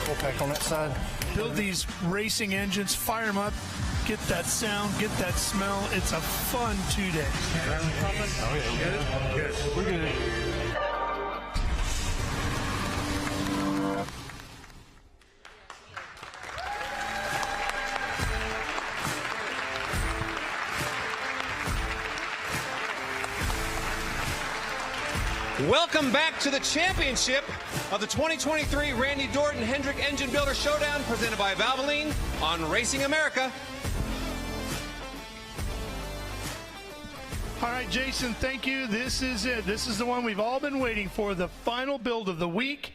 double pack on that side. Build these racing engines, fire them up, get that sound, get that smell. It's a fun 2 days. Oh yeah, good. We're good. Welcome back to the championship of the 2023 Randy Dorton Hendrick Engine Builder Showdown, presented by Valvoline on Racing America. All right, Jason, thank you. This is it. This is the one we've all been waiting for, the final build of the week.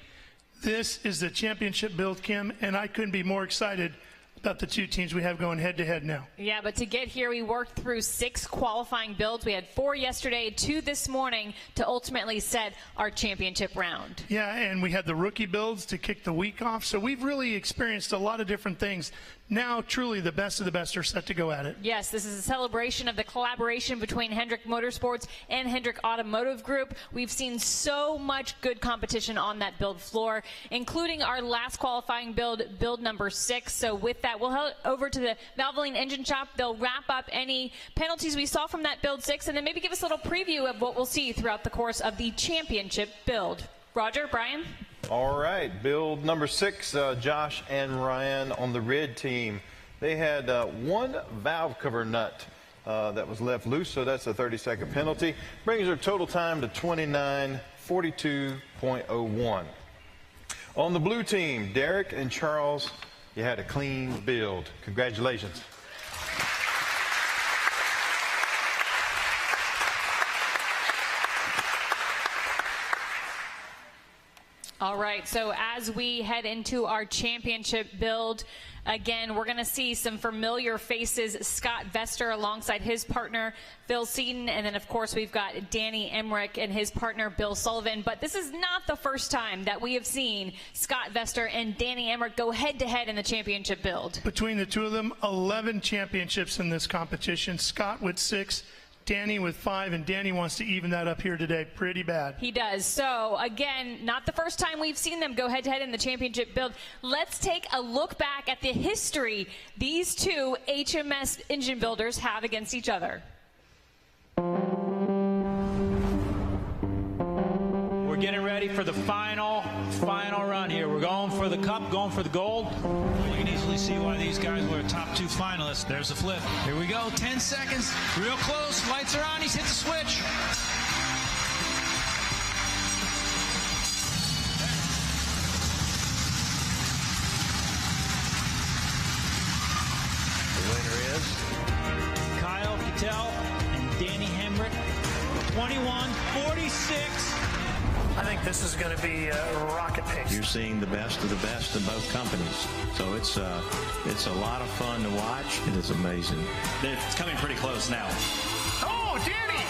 This is the championship build, Kim, and I couldn't be more excited about the two teams we have going head-to-head now. Yeah, but to get here, we worked through 6 qualifying builds. We had 4 yesterday, 2 this morning to ultimately set our championship round. Yeah, and we had the rookie builds to kick the week off, so we've really experienced a lot of different things. Now, truly, the best of the best are set to go at it. Yes, this is a celebration of the collaboration between Hendrick Motorsports and Hendrick Automotive Group. We've seen so much good competition on that build floor, including our last qualifying build, build number 6. So with that, we'll head over to the Valvoline Engine Shop. They'll wrap up any penalties we saw from that build 6, and then maybe give us a little preview of what we'll see throughout the course of the championship build. Roger, Brian? All right, build number 6, Josh and Ryan on the red team. They had one valve cover nut that was left loose, so that's a 30-second penalty. Brings their total time to 29:42.01. On the blue team, Derek and Charles, you had a clean build. Congratulations. All right, so as we head into our championship build, again, we're going to see some familiar faces. Scott Vester alongside his partner, Phil Seaton, and then, of course, we've got Danny Emmerich and his partner, Bill Sullivan. But this is not the first time that we have seen Scott Vester and Danny Emmerich go head-to-head in the championship build. Between the two of them, 11 championships in this competition. Scott with 6. Danny with 5, and Danny wants to even that up here today pretty bad. He does. So, again, not the first time we've seen them go head-to-head in the championship build. Let's take a look back at the history these two HMS engine builders have against each other. We're getting ready for the final run here. We're going for the cup, going for the gold. You can easily see why these guys were top 2 finalists. There's a flip. Here we go, 10 seconds, real close, lights are on, he's hit the switch. The winner is Kyle Cattell and Danny Hemrick, 21:46. I think this is going to be rocket pace. You're seeing the best of the best in both companies. So it's a lot of fun to watch. It is amazing. It's coming pretty close now. Oh, Danny!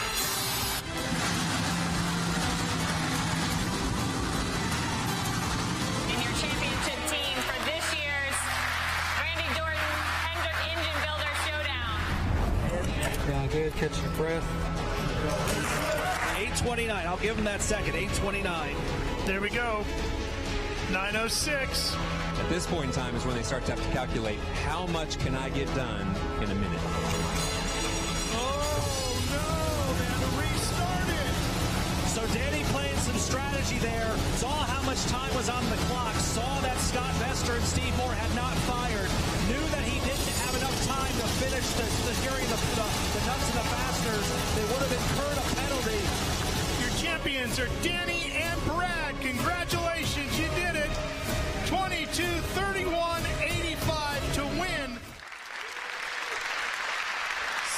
And your championship team for this year's Randy Dorton Hendrick Engine Builder Showdown. Yeah, good. Catch your breath. 8:29, I'll give him that second, 8:29. There we go. 9:06. At this point in time is when they start to have to calculate how much can I get done in a minute. Oh, no, they had to restart it. So Danny playing some strategy there, saw how much time was on the clock, saw that Scott Vester and Steve Moore had not fired, knew that he didn't have enough time to finish the securing the nuts and the fasteners. They would have incurred a penalty. Your champions are Danny and Brad. Congratulations, you did it. 22-31-85 to win.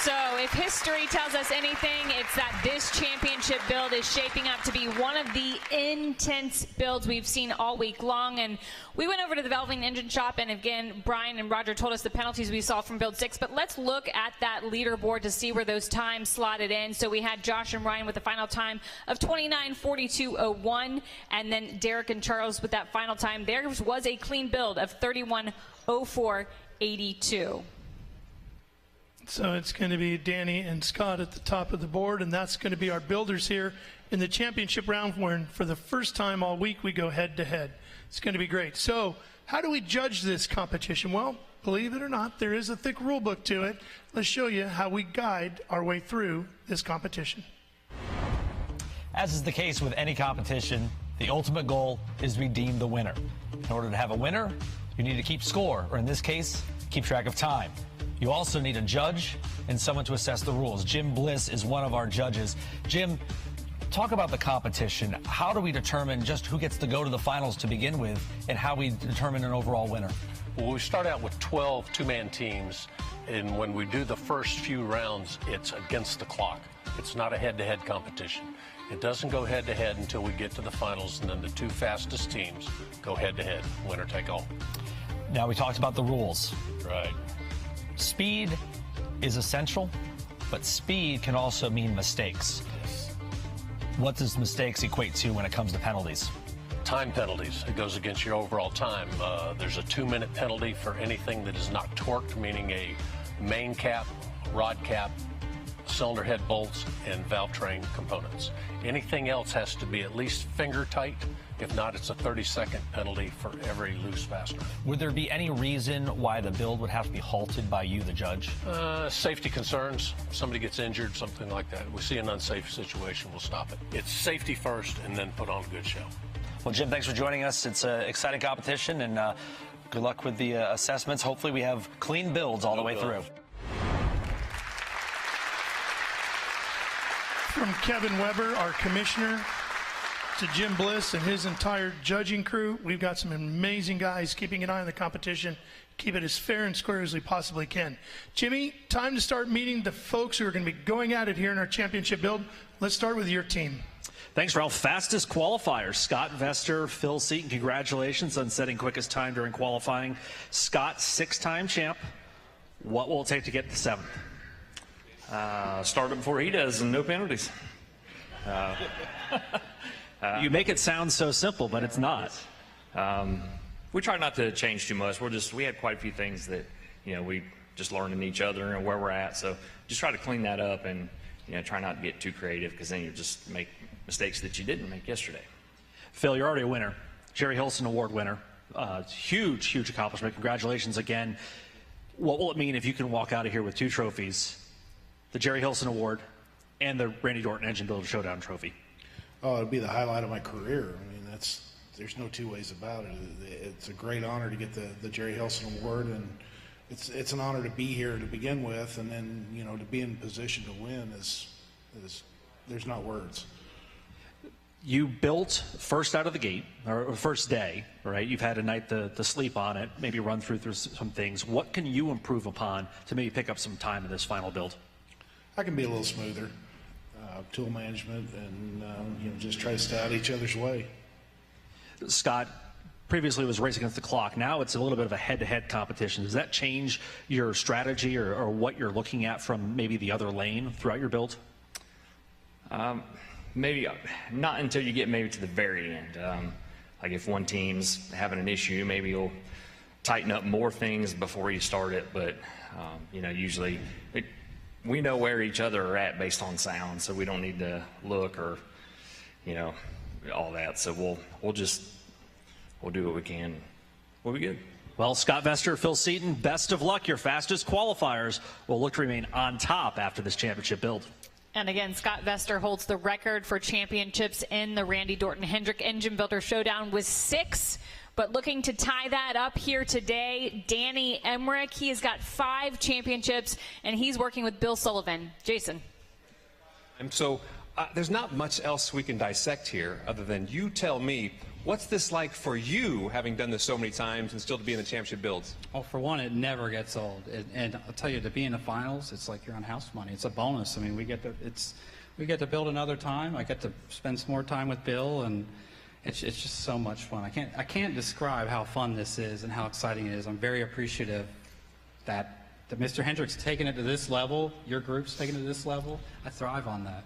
So if history tells us anything, it's that this championship build is shaping up to be one of the intense builds we've seen all week long. And we went over to the Valvoline Engine Shop, and again, Brian and Roger told us the penalties we saw from build 6. But let's look at that leaderboard to see where those times slotted in. So we had Josh and Ryan with a final time of 29:42.01, and then Derek and Charles with that final time. There was a clean build of 31:04.82. So it's going to be Danny and Scott at the top of the board, and that's going to be our builders here in the championship round, where for the first time all week we go head-to-head. It's going to be great. So how do we judge this competition? Well, believe it or not, there is a thick rule book to it. Let's show you how we guide our way through this competition. As is the case with any competition, the ultimate goal is to be deemed the winner. In order to have a winner, you need to keep score, or in this case, keep track of time. You also need a judge and someone to assess the rules. Jim Bliss is one of our judges. Jim, talk about the competition. How do we determine just who gets to go to the finals to begin with, and how we determine an overall winner? Well, we start out with 12 two-man teams, and when we do the first few rounds, it's against the clock. It's not a head-to-head competition. It doesn't go head-to-head until we get to the finals, and then the two fastest teams go head-to-head, winner take all. Now, we talked about the rules. Right. Speed is essential, but speed can also mean mistakes. Yes. What does mistakes equate to when it comes to penalties? Time penalties. It goes against your overall time. There's a 2-minute penalty for anything that is not torqued, meaning a main cap, rod cap, cylinder head bolts, and valve train components. Anything else has to be at least finger tight. If not, it's a 30-second penalty for every loose fastener. Would there be any reason why the build would have to be halted by you, the judge? Safety concerns. If somebody gets injured, something like that. We see an unsafe situation, we'll stop it. It's safety first and then put on a good show. Well, Jim, thanks for joining us. It's an exciting competition, and good luck with the assessments. Hopefully we have clean builds all the way through. From Kevin Weber, our commissioner, to Jim Bliss and his entire judging crew, we've got some amazing guys keeping an eye on the competition, keep it as fair and square as we possibly can. Jimmy, time to start meeting the folks who are going to be going at it here in our championship build. Let's start with your team. Thanks, Ralph. Fastest qualifiers, Scott Vester, Phil Seaton. Congratulations on setting quickest time during qualifying. Scott, 6-time champ. What will it take to get to 7th? Start it before he does and no penalties. You make it sound so simple, but it's not. We try not to change too much. We had quite a few things that, we just learning each other and where we're at. So just try to clean that up and, try not to get too creative, because then you just make mistakes that you didn't make yesterday. Phil, you're already a winner. Jerry Hilson Award winner. Huge, huge accomplishment. Congratulations again. What will it mean if you can walk out of here with 2 trophies, the Jerry Hilson Award and the Randy Dorton Engine Builder Showdown trophy? Oh, it'd be the highlight of my career. I mean, there's no two ways about it. It's a great honor to get the Jerry Hilson Award, and it's an honor to be here to begin with, and then to be in position to win is there's not words. You built first out of the gate, or first day, right? You've had a night to sleep on it, maybe run through some things. What can you improve upon to maybe pick up some time in this final build? I can be a little smoother, tool management, and just try to stay out of each other's way. Scott, previously it was race against the clock. Now it's a little bit of a head-to-head competition. Does that change your strategy or what you're looking at from maybe the other lane throughout your build? Maybe not until you get maybe to the very end. Like if one team's having an issue, maybe you'll tighten up more things before you start it. But usually we know where each other are at based on sound, so we don't need to look or all that. So we'll do what we can. We'll be good. Well, Scott Vester, Phil Seaton, best of luck. Your fastest qualifiers will look to remain on top after this championship build. And again, Scott Vester holds the record for championships in the Randy Dorton Hendrick Engine Builder Showdown with 6. But looking to tie that up here today, Danny Emmerich. He has got 5 championships, and he's working with Bill Sullivan. Jason. And so there's not much else we can dissect here other than you tell me, what's this like for you, having done this so many times and still to be in the championship builds? Well, for one, it never gets old. And I'll tell you, to be in the finals, it's like you're on house money. It's a bonus. I mean, we get to build another time. I get to spend some more time with Bill, and it's just so much fun. I can't describe how fun this is and how exciting it is. I'm very appreciative that Mr. Hendrick's taken it to this level. Your group's taken it to this level. I thrive on that.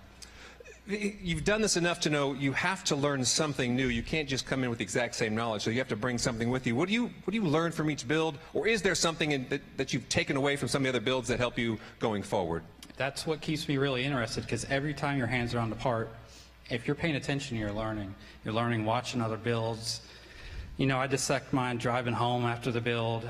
You've done this enough to know you have to learn something new. You can't just come in with the exact same knowledge, so you have to bring something with you. What do you learn from each build, or is there something that you've taken away from some of the other builds that help you going forward? That's what keeps me really interested, because every time your hands are on the part, if you're paying attention, you're learning. You're learning watching other builds. You know, I dissect mine driving home after the build.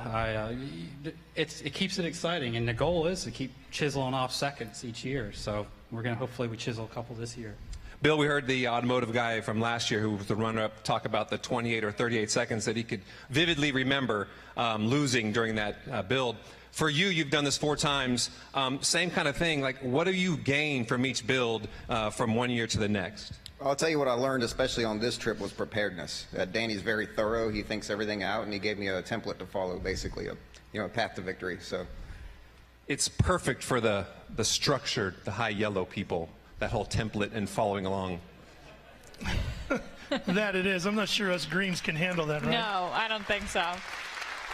It keeps it exciting, and the goal is to keep chiseling off seconds each year. So we're going to hopefully we chisel a couple this year. Bill, we heard the automotive guy from last year who was the runner-up talk about the 28 or 38 seconds that he could vividly remember losing during that build. For you, you've done this 4 times. Same kind of thing. Like, what do you gain from each build from one year to the next? I'll tell you what I learned, especially on this trip, was preparedness. Danny's very thorough. He thinks everything out, and he gave me a template to follow, basically, a path to victory. So it's perfect for the structured, the high yellow people, that whole template and following along. That it is. I'm not sure us greens can handle that, right? No, I don't think so.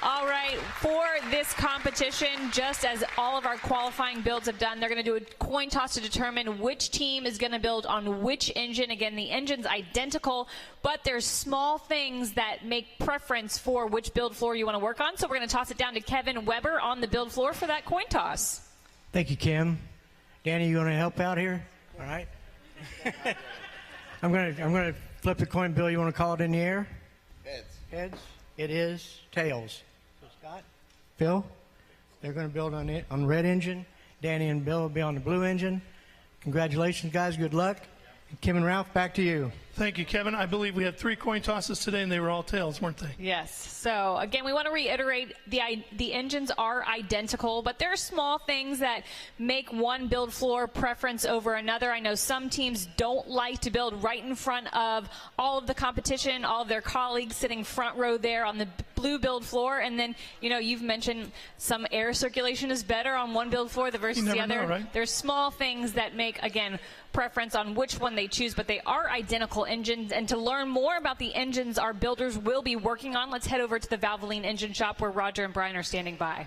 All right, for this competition, just as all of our qualifying builds have done, they're going to do a coin toss to determine which team is going to build on which engine. Again, the engine's identical, but there's small things that make preference for which build floor you want to work on. So we're going to toss it down to Kevin Weber on the build floor for that coin toss. Thank you, Kim. Danny, you want to help out here? All right. I'm gonna flip the coin. Bill, you want to call it in the air? heads. Heads. It is tails. So Scott, Phil, they're going to build on it on the red engine. Danny and Bill will be on the blue engine. Congratulations, guys. Good luck. Kim and Ralph, back to you. Thank you, Kevin. I believe we had 3 coin tosses today, and they were all tails, weren't they? Yes. So, again, we want to reiterate the engines are identical, but there are small things that make one build floor preference over another. I know some teams don't like to build right in front of all of the competition, all of their colleagues sitting front row there on the blue build floor. And then, you know, you've mentioned some air circulation is better on one build floor versus the other. Know, right? There's small things that make, again, preference on which one they choose, but they are identical engines. And to learn more about the engines our builders will be working on, let's head over to the Valvoline Engine Shop where Roger and Brian are standing by.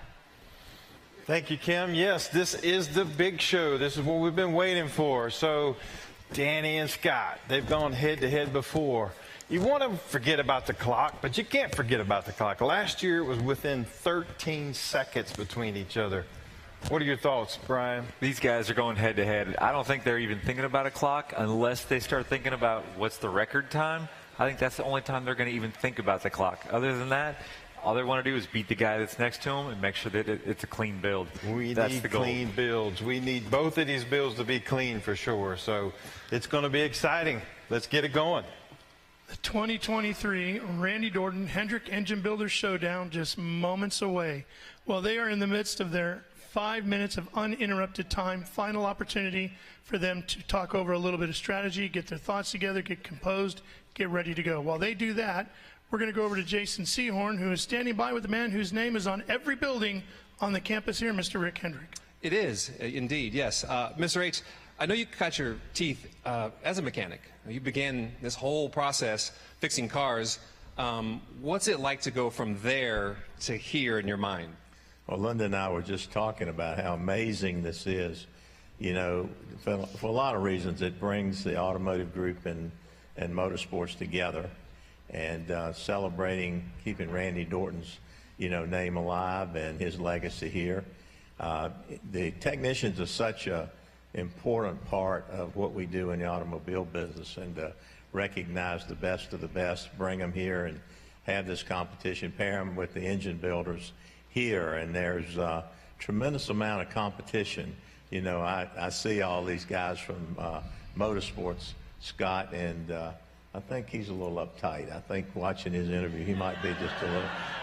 Thank you, Kim. Yes, this is the big show. This is what we've been waiting for. So Danny and Scott, they've gone head-to-head before. You want to forget about the clock, but you can't forget about the clock. Last year, it was within 13 seconds between each other. What are your thoughts, Brian? These guys are going head-to-head. I don't think they're even thinking about a clock unless they start thinking about what's the record time. I think that's the only time they're going to even think about the clock. Other than that, all they want to do is beat the guy that's next to them and make sure that it's a clean build. That's need the goal. Clean builds. We need both of these builds to be clean for sure. So it's going to be exciting. Let's get it going. The 2023 Randy Dorton Hendrick Engine Builder Showdown just moments away. Well, they are in the midst of their 5 minutes of uninterrupted time, final opportunity for them to talk over a little bit of strategy, get their thoughts together, get composed, get ready to go. While they do that, we're going to go over to Jason Seahorn, who is standing by with the man whose name is on every building on the campus here, Mr. Rick Hendrick. It is, indeed, yes. Mr. H., I know you cut your teeth as a mechanic. You began this whole process fixing cars. What's it like to go from there to here in your mind? Well, Linda and I were just talking about how amazing this is. You know, for a lot of reasons, it brings the automotive group and motorsports together, and celebrating keeping Randy Dorton's, you know, name alive and his legacy here. The technicians are such a important part of what we do in the automobile business, and to recognize the best of the best, bring them here and have this competition, pair them with the engine builders here, and there's a tremendous amount of competition. You know, I see all these guys from motorsports, Scott, and I think he's a little uptight. I think watching his interview, he might be just a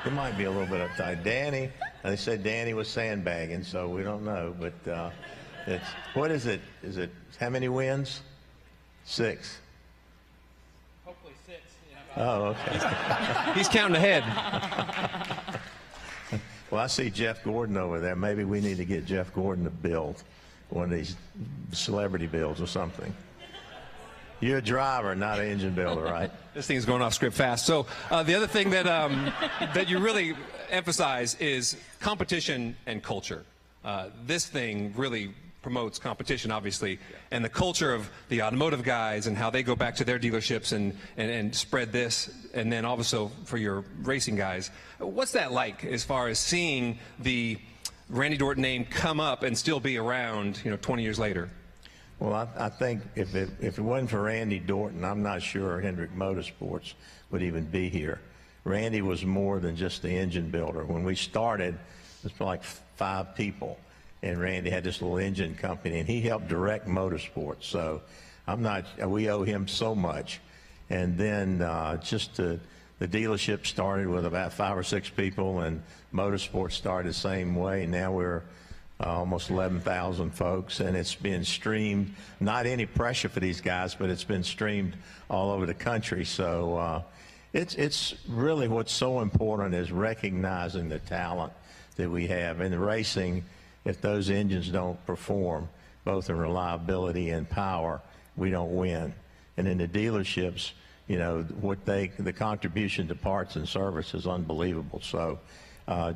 little bit uptight. Danny, they said Danny was sandbagging, so we don't know, but what is it? Is it how many wins? 6. Hopefully 6. Oh, okay. He's counting ahead. Well, I see Jeff Gordon over there. Maybe we need to get Jeff Gordon to build one of these celebrity builds or something. You're a driver, not an engine builder, right? This thing's going off script fast. So the other thing that that you really emphasize is competition and culture. This thing really promotes competition, obviously, and the culture of the automotive guys and how they go back to their dealerships and spread this, and then also for your racing guys. What's that like as far as seeing the Randy Dorton name come up and still be around, you know, 20 years later? Well, I think if it wasn't for Randy Dorton, I'm not sure Hendrick Motorsports would even be here. Randy was more than just the engine builder. When we started, it was like 5 people, and Randy had this little engine company, and he helped direct motorsports. So we owe him so much. And then the dealership started with about 5 or 6 people, and motorsports started the same way. Now we're almost 11,000 folks, and it's been streamed. Not any pressure for these guys, but it's been streamed all over the country. So it's really what's so important is recognizing the talent that we have in the racing. If those engines don't perform, both in reliability and power, we don't win. And in the dealerships, you know, the contribution to parts and service is unbelievable. So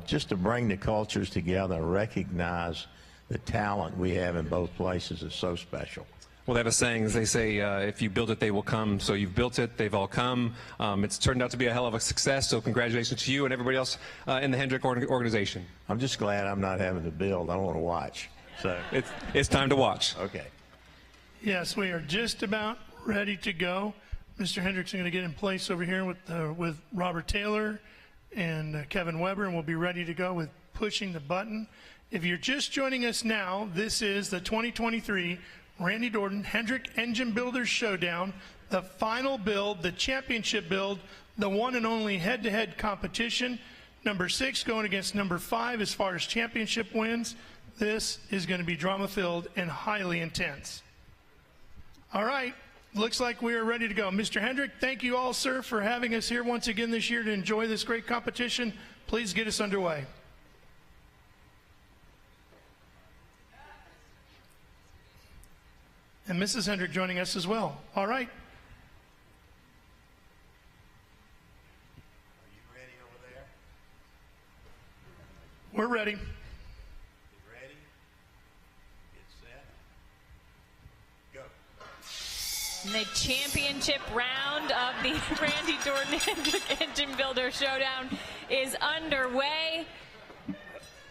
just to bring the cultures together and recognize the talent we have in both places is so special. Well, they have a saying, as they say, if you build it, they will come. So you've built it, they've all come. It's turned out to be a hell of a success, so congratulations to you and everybody else in the Hendrick organization. I'm just glad I'm not having to build. I want to watch. So it's time to watch. Okay. Yes, we are just about ready to go. Mr. Hendrick's going to get in place over here with Robert Taylor and Kevin Weber, and we'll be ready to go with pushing the button. If you're just joining us now, this is the 2023 Randy Dorton Hendrick Engine Builder Showdown, the final build, the championship build, the one and only head-to-head competition. Number 6 going against number 5 as far as championship wins. This is going to be drama-filled and highly intense. All right, looks like we are ready to go. Mr. Hendrick, thank you all, sir, for having us here once again this year to enjoy this great competition. Please get us underway. And Mrs. Hendrick joining us as well. All right. Are you ready over there? We're ready. You ready? Get set. Go. In the championship round of the Randy Dorton Hendrick Engine Builder Showdown is underway.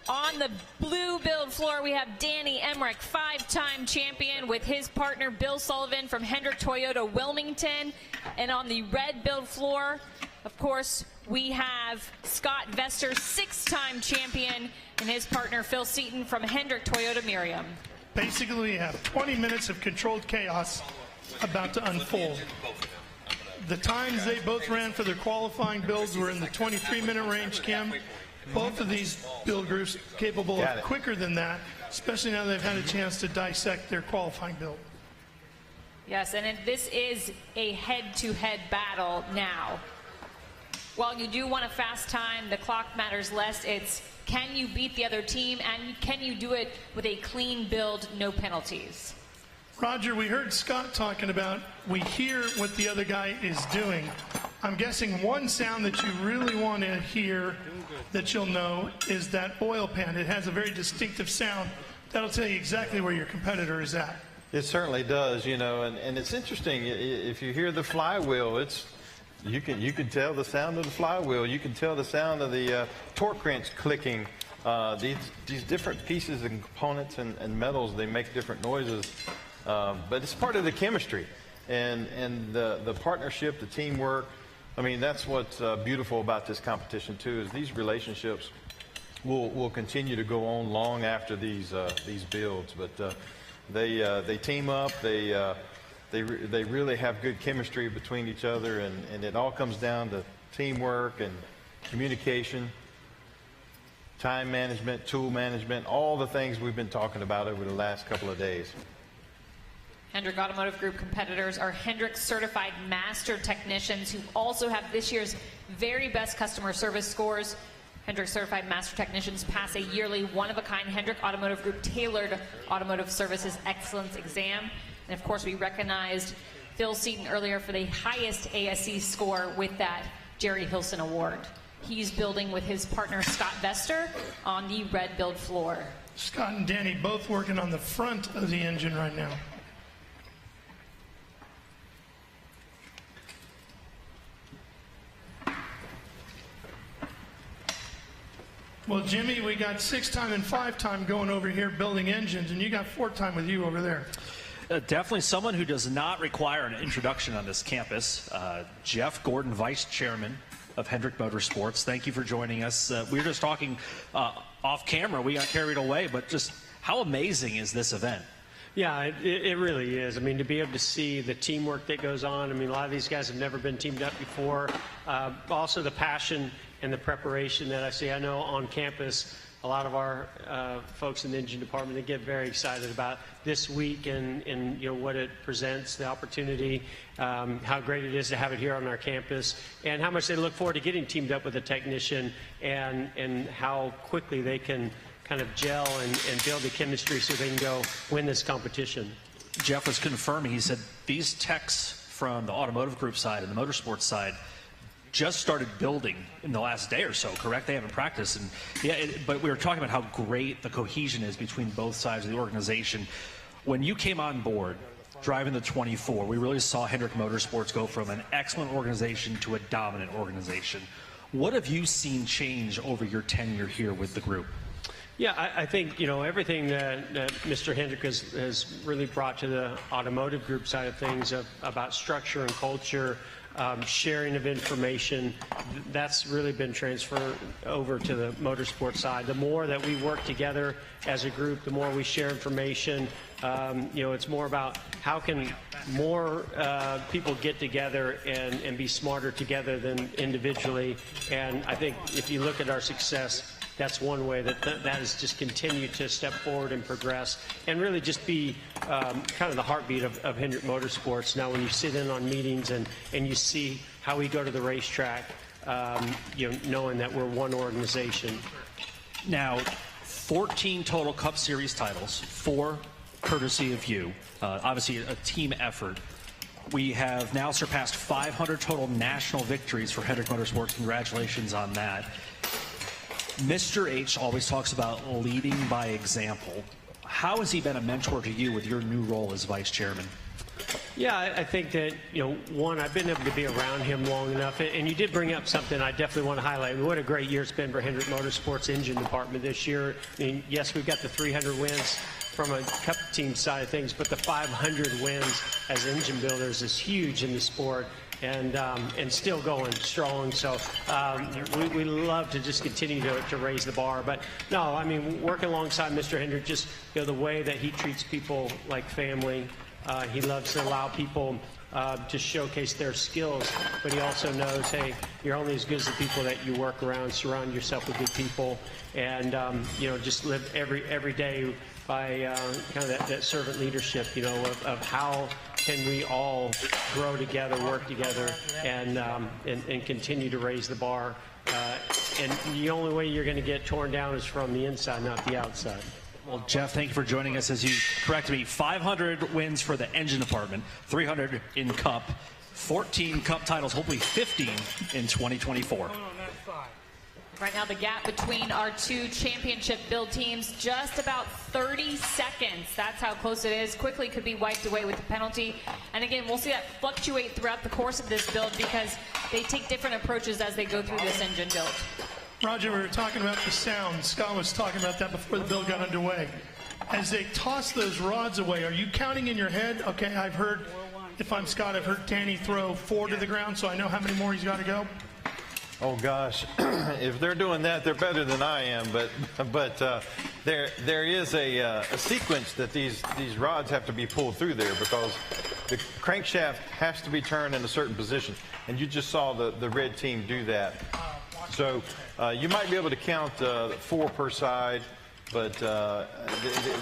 On the blue build floor, we have Danny Emmerich, 5-time champion, with his partner Bill Sullivan from Hendrick Toyota Wilmington. And on the red build floor, of course, we have Scott Vester, 6-time champion, and his partner Phil Seaton from Hendrick Toyota Miriam. Basically, we have 20 minutes of controlled chaos about to unfold. The times they both ran for their qualifying builds were in the 23-minute range, Kim. Both of these build groups capable of quicker than that, especially now they've had a chance to dissect their qualifying build. Yes, and this is a head-to-head battle now. While you do want a fast time, the clock matters less. It's can you beat the other team, and can you do it with a clean build, no penalties? Roger, we heard Scott talking about we hear what the other guy is doing. I'm guessing one sound that you really want to hear that you'll know is that oil pan. It has a very distinctive sound. That'll tell you exactly where your competitor is at. It certainly does, you know, and it's interesting. If you hear the flywheel, you can tell the sound of the flywheel. You can tell the sound of the torque wrench clicking. These different pieces and components and metals, they make different noises. But it's part of the chemistry and the partnership, the teamwork. I mean, that's what's beautiful about this competition too, is these relationships will continue to go on long after these builds. But they team up. They really have good chemistry between each other, and it all comes down to teamwork and communication, time management, tool management, all the things we've been talking about over the last couple of days. Hendrick Automotive Group competitors are Hendrick certified master technicians who also have this year's very best customer service scores. Hendrick certified master technicians pass a yearly one-of-a-kind Hendrick Automotive Group tailored automotive services excellence exam. And of course, we recognized Phil Seaton earlier for the highest ASE score with that Jerry Hilson Award. He's building with his partner Scott Vester on the red build floor. Scott and Danny both working on the front of the engine right now. Well, Jimmy, we got 6-time and 5-time going over here building engines, and you got 4-time with you over there. Definitely someone who does not require an introduction on this campus. Jeff Gordon, Vice Chairman of Hendrick Motorsports. Thank you for joining us. We were just talking off camera. We got carried away, but just how amazing is this event? Yeah, it really is. I mean, to be able to see the teamwork that goes on. I mean, a lot of these guys have never been teamed up before. Also the passion and the preparation that I see. I know on campus, a lot of our folks in the engine department, they get very excited about this week and you know what it presents, the opportunity, how great it is to have it here on our campus, and how much they look forward to getting teamed up with a technician, and how quickly they can kind of gel and build the chemistry so they can go win this competition. Jeff was confirming, he said these techs from the automotive group side and the motorsports side just started building in the last day or so, correct? They haven't practiced. And yeah, but we were talking about how great the cohesion is between both sides of the organization. When you came on board, driving the 24, we really saw Hendrick Motorsports go from an excellent organization to a dominant organization. What have you seen change over your tenure here with the group? Yeah, I think, you know, everything that Mr. Hendrick has really brought to the automotive group side of things about structure and culture, sharing of information, that's really been transferred over to the motorsport side. The more that we work together as a group, the more we share information. You know, it's more about how can more people get together and be smarter together than individually. And I think if you look at our success, that's one way that has just continued to step forward and progress and really just be kind of the heartbeat of Hendrick Motorsports. Now, when you sit in on meetings and you see how we go to the racetrack, you know, knowing that we're one organization. Now, 14 total Cup Series titles, 4 courtesy of you. Obviously, a team effort. We have now surpassed 500 total national victories for Hendrick Motorsports. Congratulations on that. Mr. H always talks about leading by example. How has he been a mentor to you with your new role as vice chairman? Yeah, I think that, you know, one, I've been able to be around him long enough, and you did bring up something I definitely want to highlight. What a great year it's been for Hendrick Motorsports engine department this year. I mean, yes, we've got the 300 wins from a cup team side of things, but the 500 wins as engine builders is huge in the sport. And still going strong. So we love to just continue to raise the bar. But no, I mean, working alongside Mr. Hendrick, just, you know, the way that he treats people like family. He loves to allow people to showcase their skills, but he also knows, hey, you're only as good as the people that you work around. Surround yourself with good people, and you know, just live every day by kind of that servant leadership, you know, of how can we all grow together, work together, and continue to raise the bar. And the only way you're going to get torn down is from the inside, not the outside. Well, Jeff, thank you for joining us. As you corrected me, 500 wins for the engine department, 300 in Cup, 14 Cup titles, hopefully 15 in 2024. Right now, the gap between our 2 championship build teams, just about 30 seconds. That's how close it is. Quickly could be wiped away with the penalty. And again, we'll see that fluctuate throughout the course of this build because they take different approaches as they go through this engine build. Roger, we were talking about the sound. Scott was talking about that before the build got underway. As they toss those rods away, are you counting in your head? Okay, I've heard, if I'm Scott, I've heard Danny throw 4 to the ground, so I know how many more he's got to go. Oh gosh, if they're doing that, they're better than I am. But there is a sequence that these rods have to be pulled through there because the crankshaft has to be turned in a certain position, and you just saw the red team do that. So you might be able to count 4 per side, but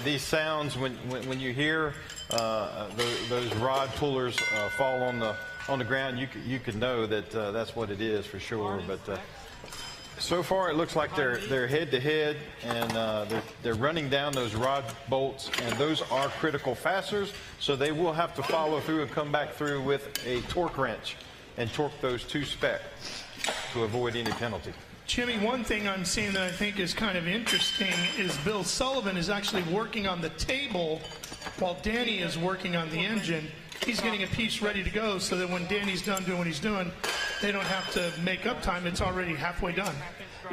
these sounds when you hear those rod pullers fall on the ground, you could know that that's what it is for sure. But so far it looks like they're head to head, and they're running down those rod bolts, and those are critical fasteners, so they will have to follow through and come back through with a torque wrench and torque those 2 spec to avoid any penalty. Jimmy, one thing I'm seeing that I think is kind of interesting is Bill Sullivan is actually working on the table while Danny is working on the engine. He's getting a piece ready to go so that when Danny's done doing what he's doing, they don't have to make up time. It's already halfway done.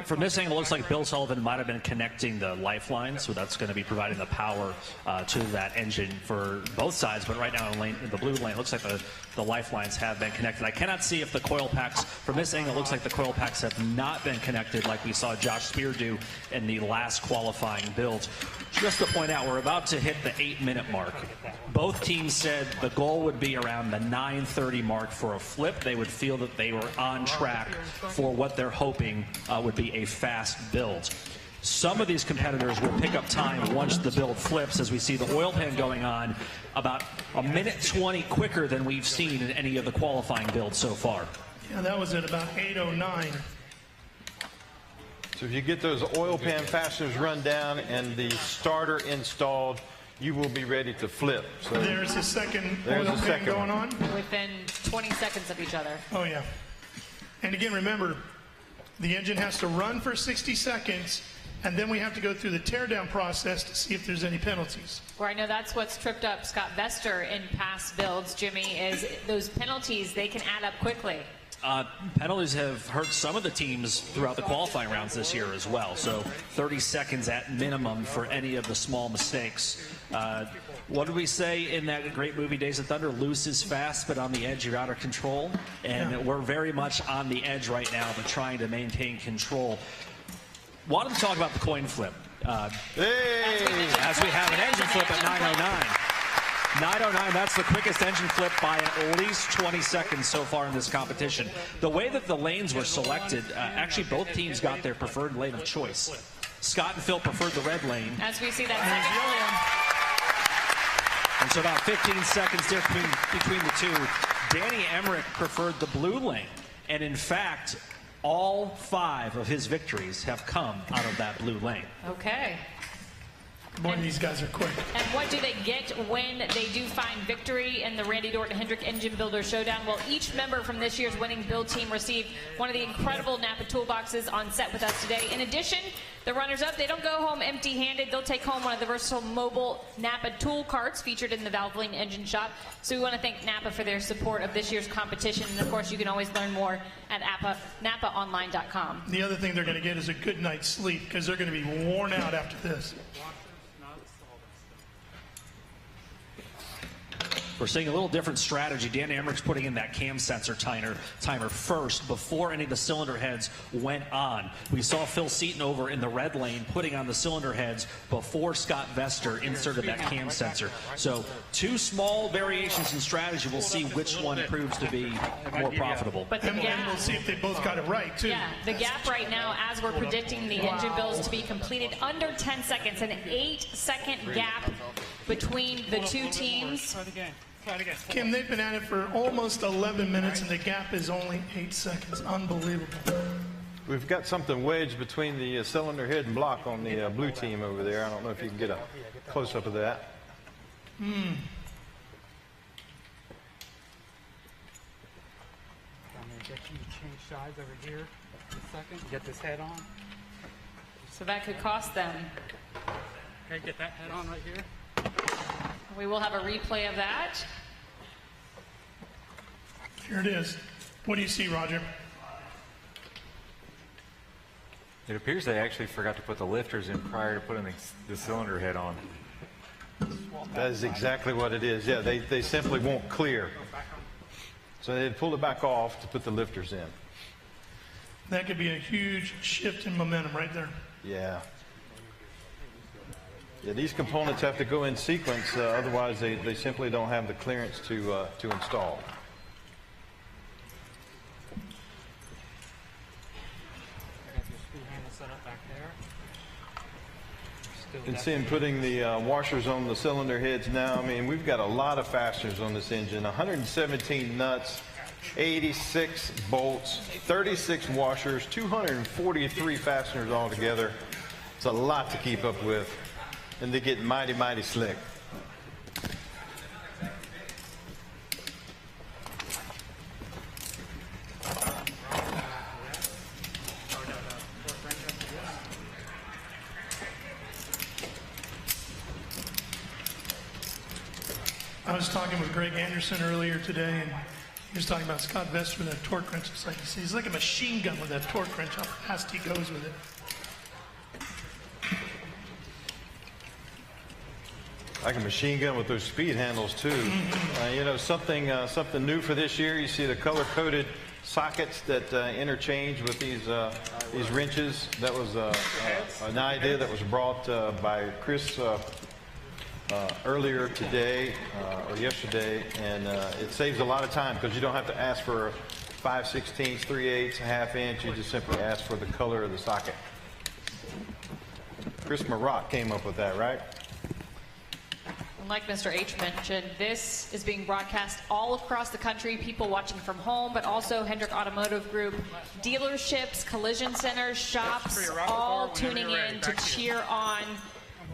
From this angle, it looks like Bill Sullivan might have been connecting the lifeline, so that's going to be providing the power to that engine for both sides. But right now in the blue lane, it looks like the lifelines have been connected. I cannot see if the coil packs, from this angle, it looks like the coil packs have not been connected like we saw Josh Spear do in the last qualifying build. Just to point out, we're about to hit the 8-minute mark. Both teams said the goal would be around the 9:30 mark for a flip. They would feel that they were on track for what they're hoping would be a fast build. Some of these competitors will pick up time once the build flips, as we see the oil pan going on about a minute 20 quicker than we've seen in any of the qualifying builds so far. Yeah, that was at about 8:09. So if you get those oil pan fasteners run down and the starter installed, you will be ready to flip. So there's a second oil pan going on. Within 20 seconds of each other. Oh, yeah. And again, remember, the engine has to run for 60 seconds, and then we have to go through the teardown process to see if there's any penalties. Where I know that's what's tripped up Scott Vester in past builds, Jimmy, is those penalties, they can add up quickly. Penalties have hurt some of the teams throughout the qualifying rounds this year as well. So 30 seconds at minimum for any of the small mistakes. What did we say in that great movie Days of Thunder? Loose is fast, but on the edge you're out of control. And we're very much on the edge right now, but trying to maintain control. Wanted to talk about the coin flip. As we have an engine flip at 9:09. 9:09, that's the quickest engine flip by at least 20 seconds so far in this competition. The way that the lanes were selected, actually both teams got their preferred lane of choice. Scott and Phil preferred the red lane. As we see that second. And so about 15 seconds between the two. Danny Emmerich preferred the blue lane. And in fact, all 5 of his victories have come out of that blue lane. Okay. Boy, these guys are quick. And what do they get when they do find victory in the Randy Dorton Hendrick Engine Builder Showdown? Well, each member from this year's winning build team received one of the incredible Napa toolboxes on set with us today. In addition, the runners-up, they don't go home empty-handed. They'll take home one of the versatile mobile Napa tool carts featured in the Valvoline Engine Shop. So we want to thank Napa for their support of this year's competition. And, of course, you can always learn more at NapaOnline.com. The other thing they're going to get is a good night's sleep, because they're going to be worn out after this. We're seeing a little different strategy. Dan Emmerich's putting in that cam sensor timer first before any of the cylinder heads went on. We saw Phil Seaton over in the red lane putting on the cylinder heads before Scott Vester inserted that cam sensor. So 2 small variations in strategy. We'll see which one proves to be more profitable. But the gap, we'll see if they both got it right, too. Yeah, the gap right now, as we're predicting the engine builds to be completed under 10 seconds, an 8-second gap between the two teams. Kim, they've been at it for almost 11 minutes, and the gap is only 8 seconds. Unbelievable. We've got something wedged between the cylinder head and block on the blue team over there. I don't know if you can get a close-up of that. I'm going to get you to change sides over here in a second. Get this head on. So that could cost them. Okay, get that head on right here. We will have a replay of that. Here it is. What do you see, Roger? It appears they actually forgot to put the lifters in prior to putting the cylinder head on. That is exactly what it is. Yeah, they simply won't clear. So they pulled it back off to put the lifters in. That could be a huge shift in momentum right there. Yeah. Yeah, these components have to go in sequence, otherwise they simply don't have the clearance to install. You can see him putting the washers on the cylinder heads now. I mean, we've got a lot of fasteners on this engine. 117 nuts, 86 bolts, 36 washers, 243 fasteners altogether. It's a lot to keep up with. And they get mighty, mighty slick. I was talking with Greg Anderson earlier today, and He was talking about Scott Vester with that torque wrench. It's like, he's like a machine gun with that torque wrench, how fast he goes with it. Like a machine gun with those speed handles too. You know, something new for this year. You see the color-coded sockets that interchange with these wrenches. That was an idea that was brought by Chris earlier today or yesterday, and it saves a lot of time because you don't have to ask for 5/16, 3/8, ½ inch. You just simply ask for the color of the socket. Chris Marock came up with that, right? Like Mr. H mentioned, this is being broadcast all across the country, people watching from home, but also Hendrick Automotive Group, dealerships, collision centers, shops, all tuning in to cheer on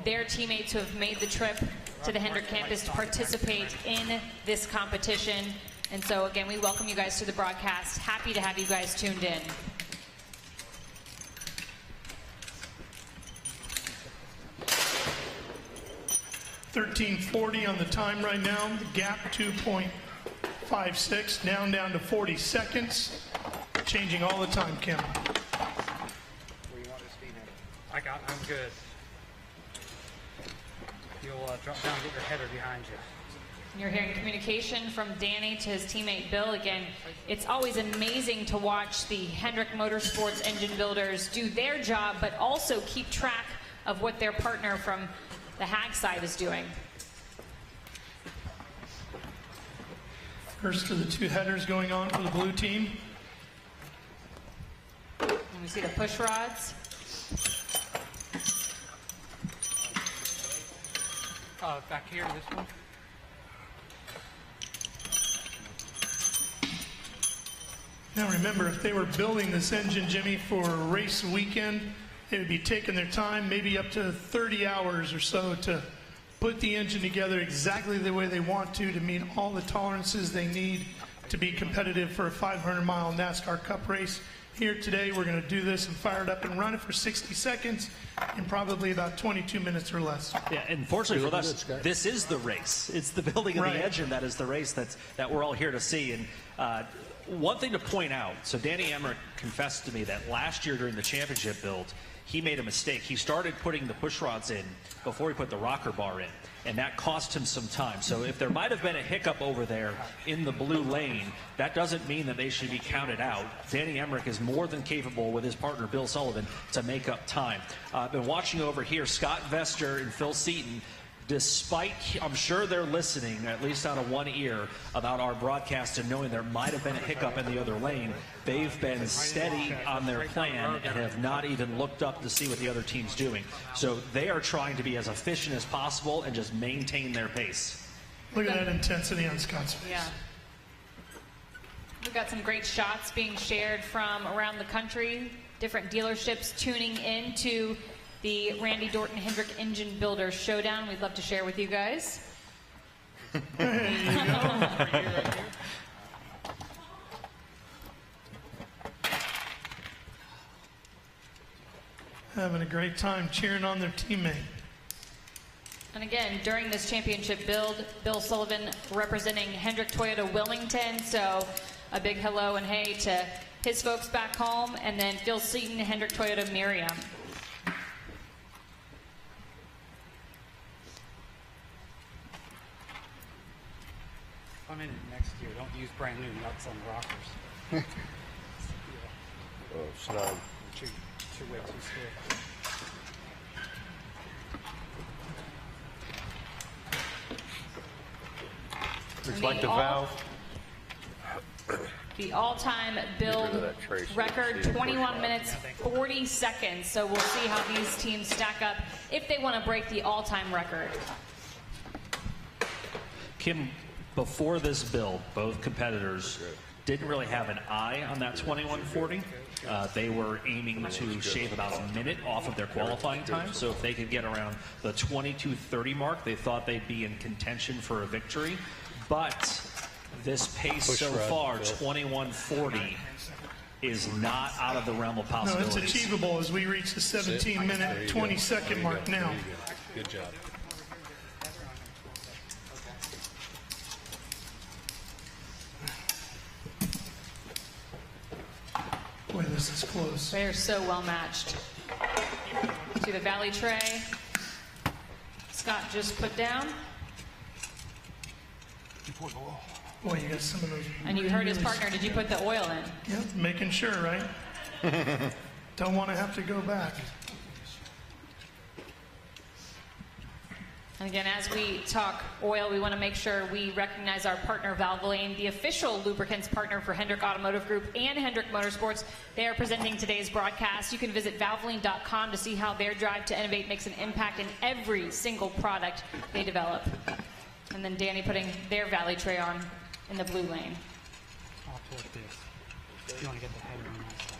their teammates who have made the trip to the Hendrick campus to participate in this competition. And so again, we welcome you guys to the broadcast. Happy to have you guys tuned in. $13:40 on the time right now. The gap 2.56, down to 40 seconds. Changing all the time, Kim. I'm good. You'll drop down and get your header behind you. You're hearing communication from Danny to his teammate Bill. Again, it's always amazing to watch the Hendrick Motorsports engine builders do their job, but also keep track of what their partner from the Hag side is doing. First of the two headers going on for the blue team. And we see the push rods. Back here, this one. Now remember, if they were building this engine, Jimmy, for a race weekend, they would be taking their time, maybe up to 30 hours or so, to put the engine together exactly the way they want to meet all the tolerances they need to be competitive for a 500-mile NASCAR Cup race. Here today, we're going to do this and fire it up and run it for 60 seconds in probably about 22 minutes or less. Yeah, and fortunately for us, this is the race. It's the building of the engine that is the race that we're all here to see. And one thing to point out, so Danny Emmerich confessed to me that last year during the championship build, he made a mistake. He started putting the push rods in before he put the rocker bar in, and that cost him some time. So if there might have been a hiccup over there in the blue lane, that doesn't mean that they should be counted out. Danny Emmerich is more than capable with his partner Bill Sullivan to make up time. I've been watching over here, Scott Vester and Phil Seaton. Despite, I'm sure they're listening, at least out of one ear, about our broadcast and knowing there might have been a hiccup in the other lane, they've been steady on their plan and have not even looked up to see what the other team's doing. So they are trying to be as efficient as possible and just maintain their pace. Look at that intensity on Scott's face. Yeah. We've got some great shots being shared from around the country, different dealerships tuning in to the Randy Dorton Hendrick Engine Builder Showdown. We'd love to share with you guys. There you go. Having a great time cheering on their teammate. And again, during this championship build, Bill Sullivan representing Hendrick Toyota Wilmington. So a big hello and hey to his folks back home. And then Phil Seaton, Hendrick Toyota Miriam. Come in next year. Don't use brand new nuts on rockers. Oh, snug. Too way too stiff. Looks like the valve. The all-time build record, 21 minutes, 40 seconds. So we'll see how these teams stack up if they want to break the all-time record. Kim, before this build, both competitors didn't really have an eye on that 21:40. They were aiming to shave about a minute off of their qualifying time. So if they could get around the 22:30 mark, they thought they'd be in contention for a victory. But this pace so far, 21:40, is not out of the realm of No, possibilities. it's achievable as we reach the 17-minute, 20-second mark now. Good job. They are so well matched. To the Valley tray. Scott just put down. Boy, you got some of those. And you heard his partner. Did you put the oil in? Yep, making sure, right? Don't want to have to go back. And again, as we talk oil, we want to make sure we recognize our partner Valvoline, the official lubricants partner for Hendrick Automotive Group and Hendrick Motorsports. They are presenting today's broadcast. You can visit Valvoline.com to see how their drive to innovate makes an impact in every single product they develop. And then Danny putting their Valley tray on in the blue lane. I'll torque this. You want to get the header on that side.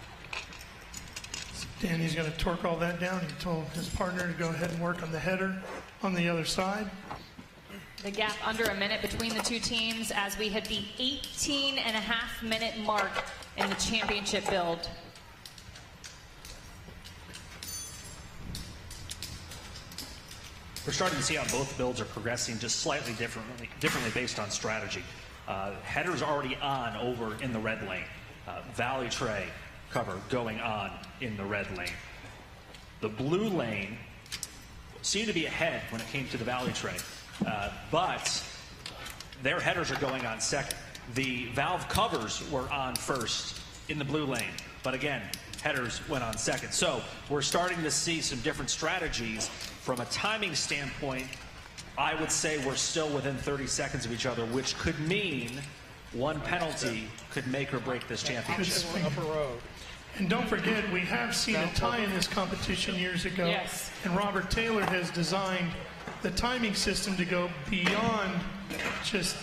Danny's going to torque all that down. He told his partner to go ahead and work on the header on the other side. The gap under a minute between the two teams as we hit the 18.5-minute mark in the championship build. We're starting to see how both builds are progressing just slightly differently based on strategy. Headers already on over in the red lane. Valley tray cover going on in the red lane. The blue lane seemed to be ahead when it came to the Valley tray, but their headers are going on second. The valve covers were on first in the blue lane, but again, headers went on second. So we're starting to see some different strategies. From a timing standpoint, I would say we're still within 30 seconds of each other, which could mean one penalty could make or break this championship. Upper road. And don't forget, we have seen a tie in this competition years ago. Yes. And Robert Taylor has designed the timing system to go beyond just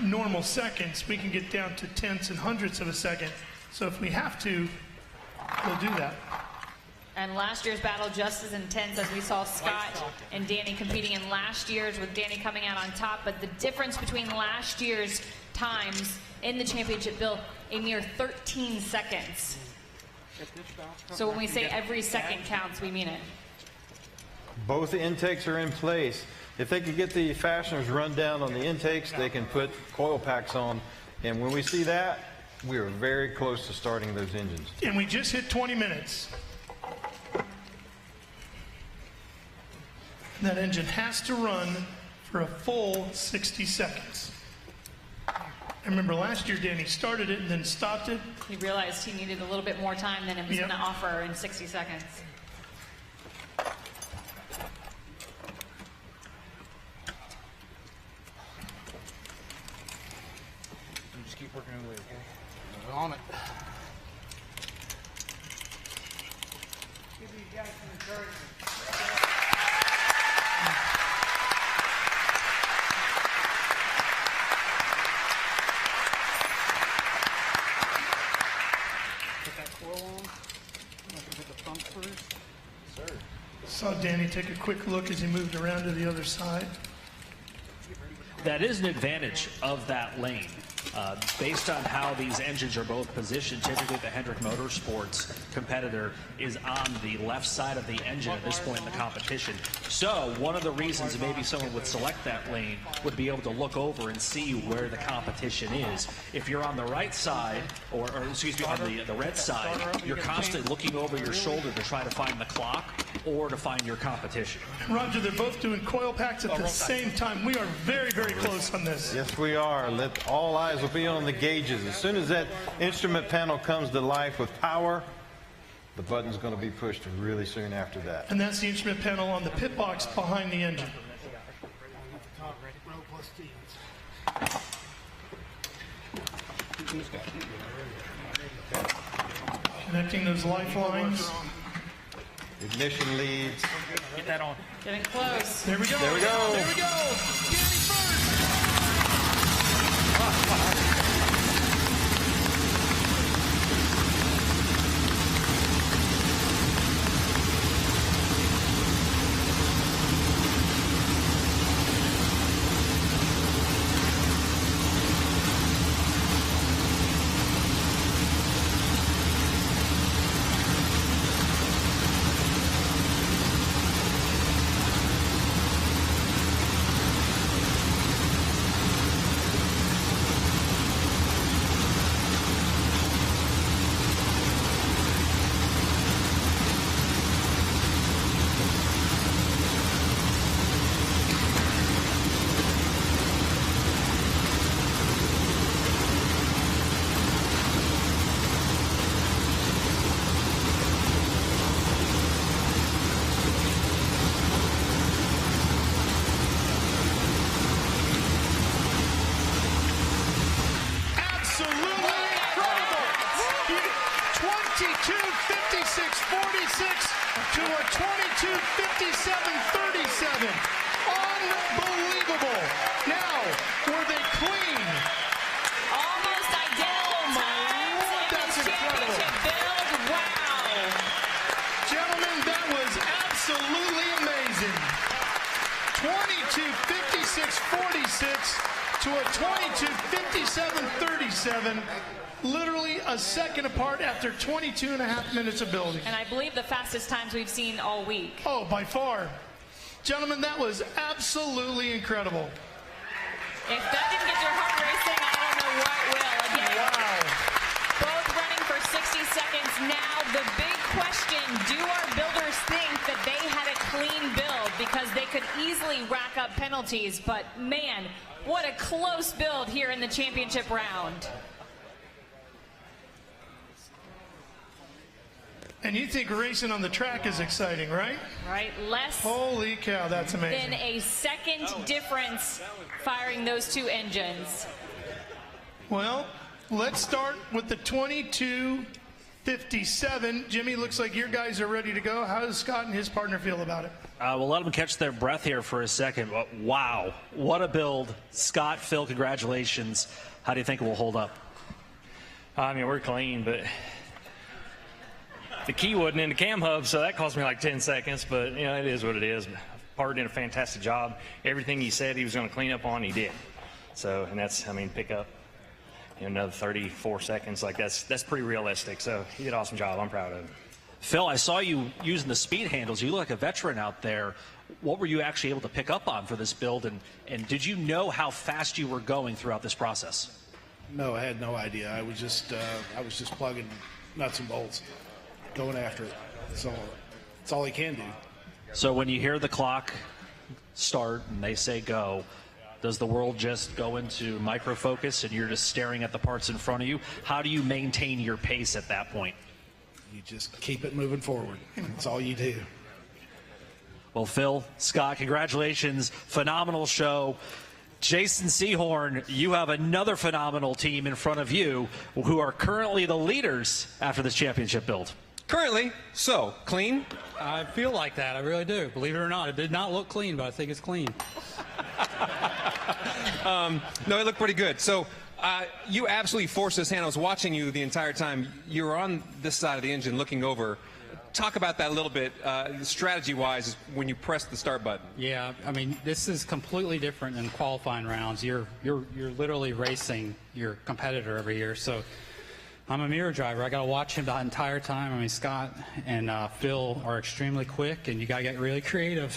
normal seconds. We can get down to tenths and hundredths of a second. So if we have to, we'll do that. And last year's battle just as intense as we saw Scott and Danny competing in last year's, with Danny coming out on top. But the difference between last year's times in the championship build, a mere 13 seconds. So when we say every second counts, we mean it. Both the intakes are in place. If they could get the fasteners run down on the intakes, they can put coil packs on. And when we see that, we are very close to starting those engines. And we just hit 20 minutes. That engine has to run for a full 60 seconds. I remember last year Danny started it and then stopped it. He realized he needed a little bit more time than it was going to offer in 60 seconds. Just keep working over there, okay? On it. Give these guys some encouragement. Saw Danny take a quick look as he moved around to the other side. That is an advantage of that lane. Based on how these engines are both positioned, typically the Hendrick Motorsports competitor is on the left side of the engine at this point in the competition. So one of the reasons maybe someone would select that lane would be able to look over and see where the competition is. If you're on the right side, or excuse me, on the red side, you're constantly looking over your shoulder to try to find the clock or to find your competition. Roger, they're both doing coil packs at the same time. We are very, very close on this. Yes, we are. All eyes will be on the gauges. As soon as that instrument panel comes to life with power, the button's going to be pushed really soon after that. And that's the instrument panel on the pit box behind the engine. Connecting those lifelines. Ignition leads. Get that on. Getting close. There we go. There we go. There we go. Danny first. 22:57.37. Unbelievable. Now, were they clean? Almost identical times in this championship build. Wow. Gentlemen, that was absolutely amazing. 22:56.46 to a 22:57.37. Literally a second apart after 22.5 minutes of building. And I believe the fastest times we've seen all week. Oh, by far. Gentlemen, that was absolutely incredible. If that didn't get your heart racing, I don't know what will. Again, both running for 60 seconds now. The big question, do our builders think that they had a clean build? Because they could easily rack up penalties. But man, what a close build here in the championship round. And you think racing on the track is exciting, right? Right, less Holy cow, that's amazing. than a second difference firing those two engines. Well, let's start with the 22:57. Jimmy, looks like your guys are ready to go. How does Scott and his partner feel about it? We'll let them catch their breath here for a second. Wow, what a build. Scott, Phil, congratulations. How do you think it will hold up? I mean, we're clean, but the key wasn't in the cam hub, so that cost me like 10 seconds, but you know, it is what it is. Part did a fantastic job. Everything he said he was going to clean up on, he did. So, and that's, I mean, pick up another 34 seconds, like that's pretty realistic. So he did an awesome job. I'm proud of him. Phil, I saw you using the speed handles. You look like a veteran out there. What were you actually able to pick up on for this build, and did you know how fast you were going throughout this process? No, I had no idea. I was just plugging nuts and bolts, going after it. So that's all he can do. So when you hear the clock start and they say go, does the world just go into micro focus and you're just staring at the parts in front of you? How do you maintain your pace at that point? You just keep it moving forward. That's all you do. Well, Phil, Scott, congratulations. Phenomenal show. Jason Seahorn, you have another phenomenal team in front of you who are currently the leaders after this championship build. Currently, so clean? I feel like that. I really do. Believe it or not, it did not look clean, but I think it's clean. No, it looked pretty good. So you absolutely forced this hand. I was watching you the entire time. You were on this side of the engine looking over. Talk about that a little bit, strategy-wise, when you press the start button. Yeah, I mean, this is completely different than qualifying rounds. You're literally racing your competitor every year. So I'm a mirror driver. I got to watch him the entire time. I mean, Scott and Phil are extremely quick, and you got to get really creative.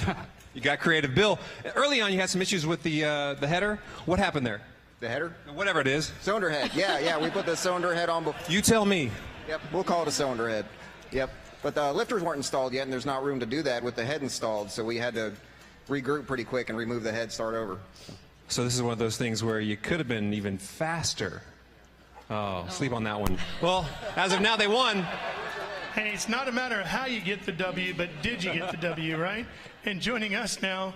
You got creative. Bill, early on you had some issues with the header. What happened there? The header? Whatever it is. Cylinder head. Yeah, we put the cylinder head on before. You tell me. Yep, we'll call it a cylinder head. Yep. But the lifters weren't installed yet, and there's not room to do that with the head installed, so we had to regroup pretty quick and remove the head, start over. So this is one of those things where you could have been even faster. Oh, sleep on that one. Well, as of now, they won. Hey, it's not a matter of how you get the W, but did you get the W, right? And joining us now,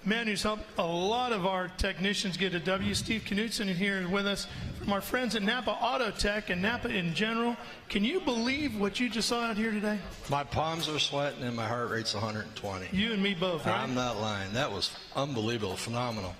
man who's helped a lot of our technicians get a W, Steve Knutson, here with us from our friends at Napa Auto Tech and Napa in general. Can you believe what you just saw out here today? My palms are sweating and my heart rate's 120. You and me both, right? I'm not lying. That was unbelievable, phenomenal.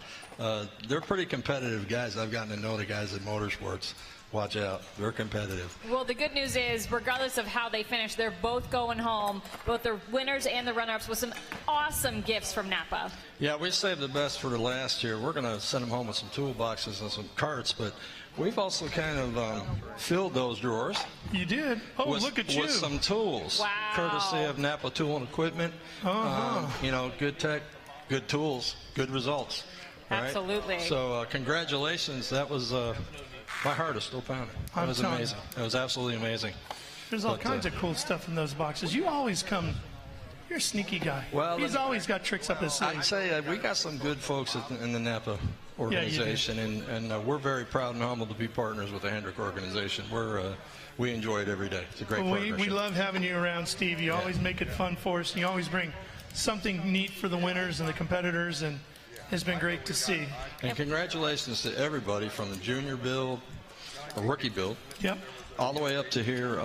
They're pretty competitive guys. I've gotten to know the guys at Motorsports. Watch out. They're competitive. Well, the good news is, regardless of how they finish, they're both going home, both the winners and the runner-ups, with some awesome gifts from Napa. Yeah, we saved the best for the last year. We're going to send them home with some toolboxes and some carts, but we've also kind of filled those drawers. You did? Oh, look at you. With some tools. Wow. Courtesy of Napa Tool and Equipment. You know, good tech, good tools, good results. Right? Absolutely. So congratulations. That was... my heart is still pounding. It was amazing. It was absolutely amazing. There's all kinds of cool stuff in those boxes. You always come. You're a sneaky guy. Well, he's always got tricks up his sleeve. I'd say we got some good folks in the Napa organization, and we're very proud and humbled to be partners with the Hendrick organization. We enjoy it every day. It's a great partnership. We love having you around, Steve. You always make it fun for us. You always bring something neat for the winners and the competitors, and it's been great to see. And congratulations to everybody from the junior build, the rookie build, all the way up to here.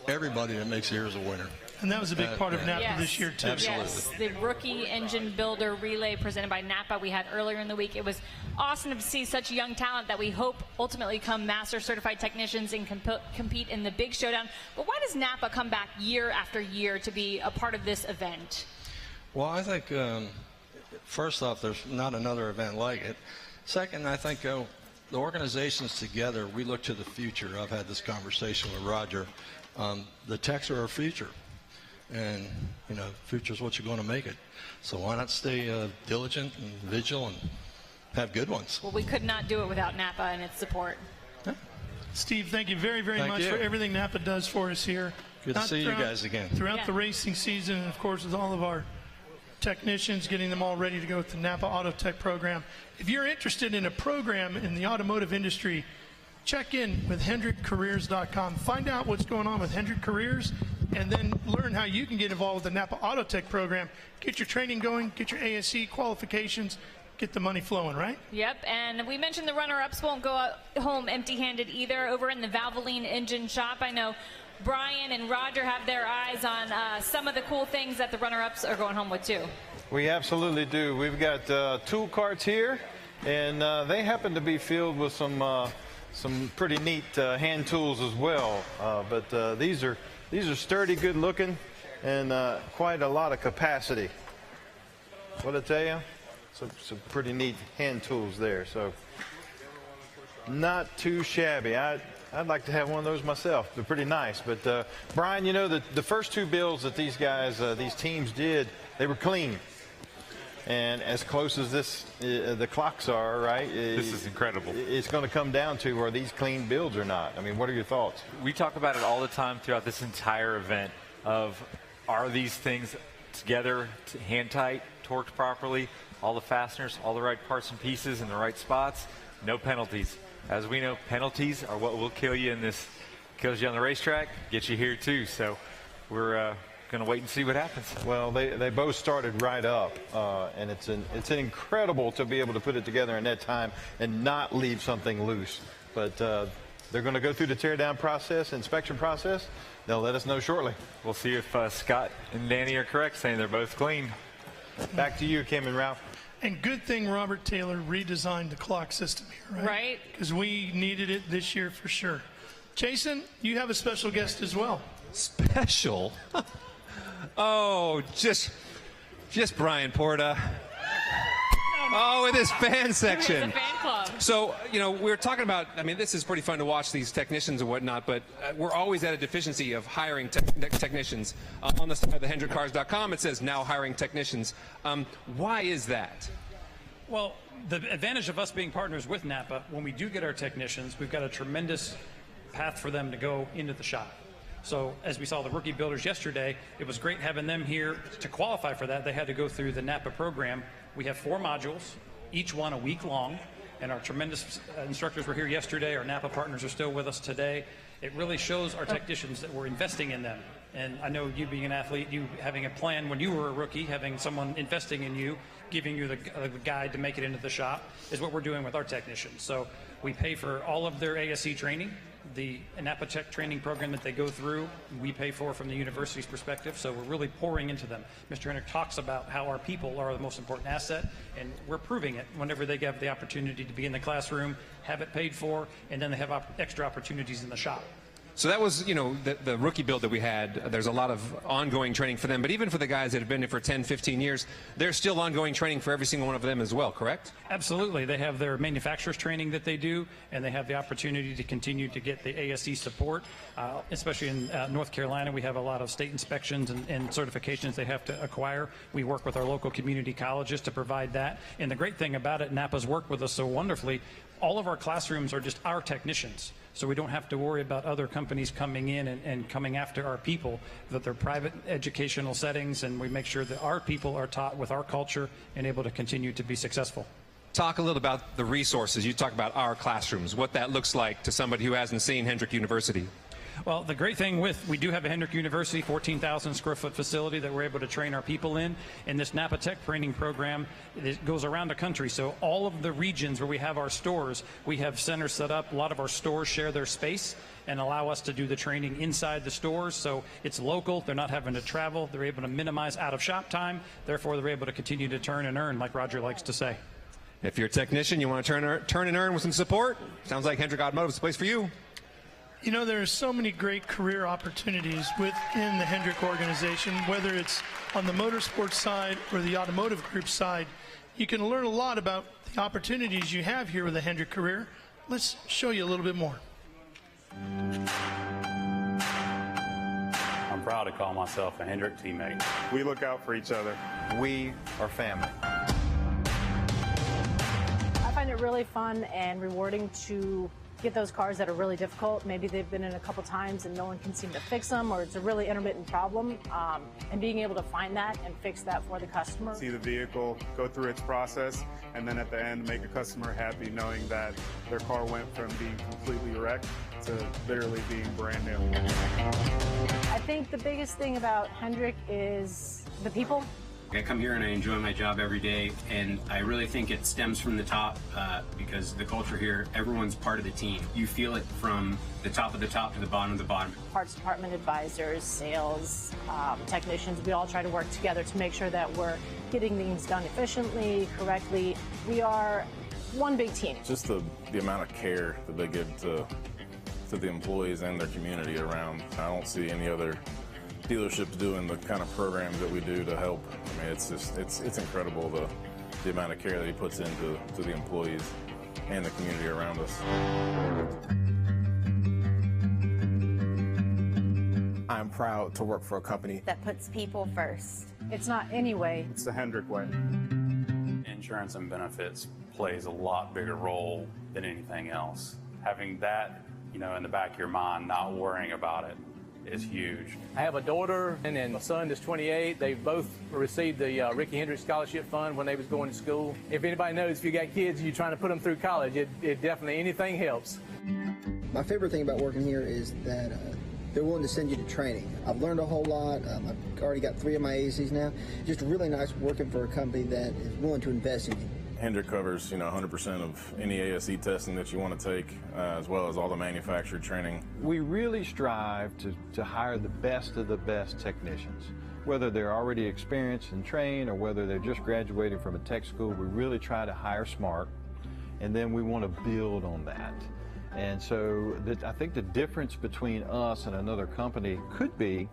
Everybody that makes here is a winner. And that was a big part of Napa this year, too. Yes, the Rookie Engine Builder Relay presented by Napa we had earlier in the week. It was awesome to see such young talent that we hope ultimately become Master Certified Technicians and compete in the big showdown. But why does Napa come back year after year to be a part of this event? Well, I think, first off, there's not another event like it. Second, I think the organizations together, we look to the future. I've had this conversation with Roger. The techs are our future. And, you know, future is what you're going to make it. So why not stay diligent and vigilant and have good ones? Well, we could not do it without Napa and its support. Yeah. Steve, thank you very, very much for everything Napa does for us here. Good to see you guys again. Throughout the racing season, and, of course, with all of our technicians, getting them all ready to go with the Napa Auto Tech program. If you're interested in a program in the automotive industry, check in with HendrickCareers.com. Find out what's going on with Hendrick Careers, and then learn how you can get involved with the Napa Auto Tech program. Get your training going, get your ASE qualifications, get the money flowing, right? Yep, and we mentioned the runner-ups won't go home empty-handed either. Over in the Valvoline Engine Shop, I know Brian and Roger have their eyes on some of the cool things that the runner-ups are going home with, too. We absolutely do. We've got tool carts here, and they happen to be filled with some pretty neat hand tools as well. But these are sturdy, good looking, and quite a lot of capacity. What I tell you, some pretty neat hand tools there. So not too shabby. I'd like to have one of those myself. They're pretty nice. But Brian, you know, the first two builds that these guys, these teams did, they were clean. And as close as the clocks are, right? This is incredible. It's going to come down to are these clean builds or not? I mean, what are your thoughts? We talk about it all the time throughout this entire event of are these things together, hand tight, torqued properly, all the fasteners, all the right parts and pieces in the right spots, no penalties. As we know, penalties are what will kill you in this, kills you on the racetrack, get you here too. So we're going to wait and see what happens. Well, they both started right up, and it's incredible to be able to put it together in that time and not leave something loose. But they're going to go through the teardown process, inspection process. They'll let us know shortly. We'll see if Scott and Danny are correct, saying they're both clean. Back to you, Kim and Ralph. And good thing Robert Taylor redesigned the clock system here, right? Right. Because we needed it this year for sure. Jason, you have a special guest as well. Special? Oh, just Brian Porta. Oh, with his fan section. It's a fan club. So, you know, we're talking about, I mean, this is pretty fun to watch these technicians and whatnot, but we're always at a deficiency of hiring technicians. On the side of the HendrickCars.com, it says now hiring technicians. Why is that? Well, the advantage of us being partners with Napa, when we do get our technicians, we've got a tremendous path for them to go into the shop. So as we saw the rookie builders yesterday, it was great having them here. To qualify for that, they had to go through the Napa program. We have 4 modules, each one a week long, and our tremendous instructors were here yesterday. Our Napa partners are still with us today. It really shows our technicians that we're investing in them. And I know you being an athlete, you having a plan when you were a rookie, having someone investing in you, giving you the guide to make it into the shop, is what we're doing with our technicians. So we pay for all of their ASE training. The Napa Tech training program that they go through, we pay for from the university's perspective, so we're really pouring into them. Mr. Hendrick talks about how our people are the most important asset, and we're proving it whenever they have the opportunity to be in the classroom, have it paid for, and then they have extra opportunities in the shop. So that was, you know, the rookie build that we had. There's a lot of ongoing training for them. But even for the guys that have been here for 10, 15 years, there's still ongoing training for every single one of them as well, correct? Absolutely. They have their manufacturer's training that they do, and they have the opportunity to continue to get the ASE support. Especially in North Carolina, we have a lot of state inspections and certifications they have to acquire. We work with our local community colleges to provide that. And the great thing about it, Napa's worked with us so wonderfully, all of our classrooms are just our technicians. So we don't have to worry about other companies coming in and coming after our people, that they're private educational settings, and we make sure that our people are taught with our culture and able to continue to be successful. Talk a little about the resources. You talk about our classrooms, what that looks like to somebody who hasn't seen Hendrick University. Well, the great thing we do have a Hendrick University, 14,000 square foot facility that we're able to train our people in. And this Napa Tech training program, it goes around the country. So all of the regions where we have our stores, we have centers set up. A lot of our stores share their space and allow us to do the training inside the stores. So it's local. They're not having to travel. They're able to minimize out of shop time. Therefore, they're able to continue to turn and earn, like Roger likes to say. If you're a technician, you want to turn and earn with some support, sounds like Hendrick Automotive is the place for you. You know, there are so many great career opportunities within the Hendrick organization, whether it's on the motorsports side or the automotive group side. You can learn a lot about the opportunities you have here with the Hendrick career. Let's show you a little bit more. I'm proud to call myself a Hendrick teammate. We look out for each other. We are family. I find it really fun and rewarding to get those cars that are really difficult. Maybe they've been in a couple times and no one can seem to fix them, or it's a really intermittent problem, and being able to find that and fix that for the customer. See the vehicle go through its process, and then at the end make a customer happy knowing that their car went from being completely wrecked to literally being brand new. I think the biggest thing about Hendrick is the people. I come here and I enjoy my job every day, and I really think it stems from the top because the culture here, everyone's part of the team. You feel it from the top of the top to the bottom of the bottom. Parts department advisors, sales, technicians, we all try to work together to make sure that we're getting things done efficiently, correctly. We are one big team. Just the amount of care that they give to the employees and their community around. I don't see any other dealerships doing the kind of programs that we do to help. I mean, it's incredible the amount of care that he puts into the employees and the community around us. I'm proud to work for a company that puts people first. It's not any way. It's the Hendrick way. Insurance and benefits plays a lot bigger role than anything else. Having that, in the back of your mind, not worrying about it, is huge. I have a daughter and my son is 28. They both received the Ricky Hendrick Scholarship Fund when they was going to school. If anybody knows, if you got kids, you're trying to put them through college, it definitely, anything helps. My favorite thing about working here is that they're willing to send you to training. I've learned a whole lot. I've already got 3 of my ACs now. Just really nice working for a company that is willing to invest in you. Hendrick covers 100% of any ASE testing that you want to take, as well as all the manufacturer training. We really strive to hire the best of the best technicians. Whether they're already experienced and trained or whether they're just graduating from a tech school, we really try to hire smart, and then we want to build on that. And so I think the difference between us and another company could be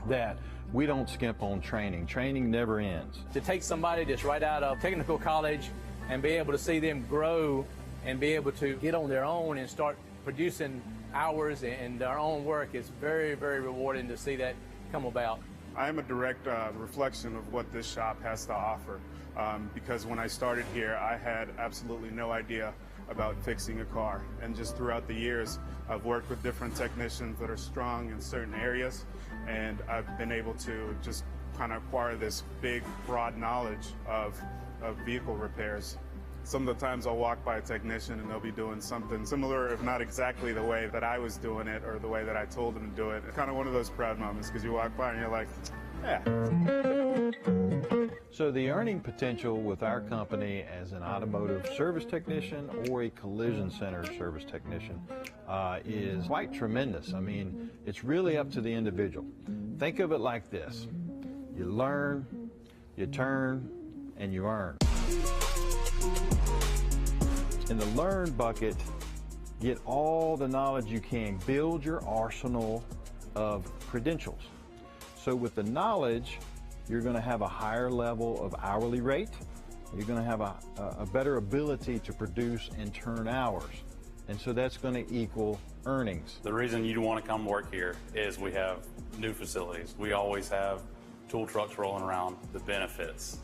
that we don't skimp on training. Training never ends. To take somebody that's right out of technical college and be able to see them grow and be able to get on their own and start producing hours and their own work is very, very rewarding to see that come about. I am a direct reflection of what this shop has to offer because when I started here, I had absolutely no idea about fixing a car. And just throughout the years, I've worked with different technicians that are strong in certain areas, and I've been able to just kind of acquire this big, broad knowledge of vehicle repairs. Some of the times I'll walk by a technician and they'll be doing something similar, if not exactly the way that I was doing it or the way that I told them to do it. It's kind of one of those proud moments because you walk by and you're like, yeah. So the earning potential with our company as an automotive service technician or a collision center service technician is quite tremendous. I mean, it's really up to the individual. Think of it like this. You learn, you turn, and you earn. In the learn bucket, get all the knowledge you can. Build your arsenal of credentials. So with the knowledge, you're going to have a higher level of hourly rate. You're going to have a better ability to produce and turn hours. And so that's going to equal earnings. The reason you want to come work here is we have new facilities. We always have tool trucks rolling around. The benefits,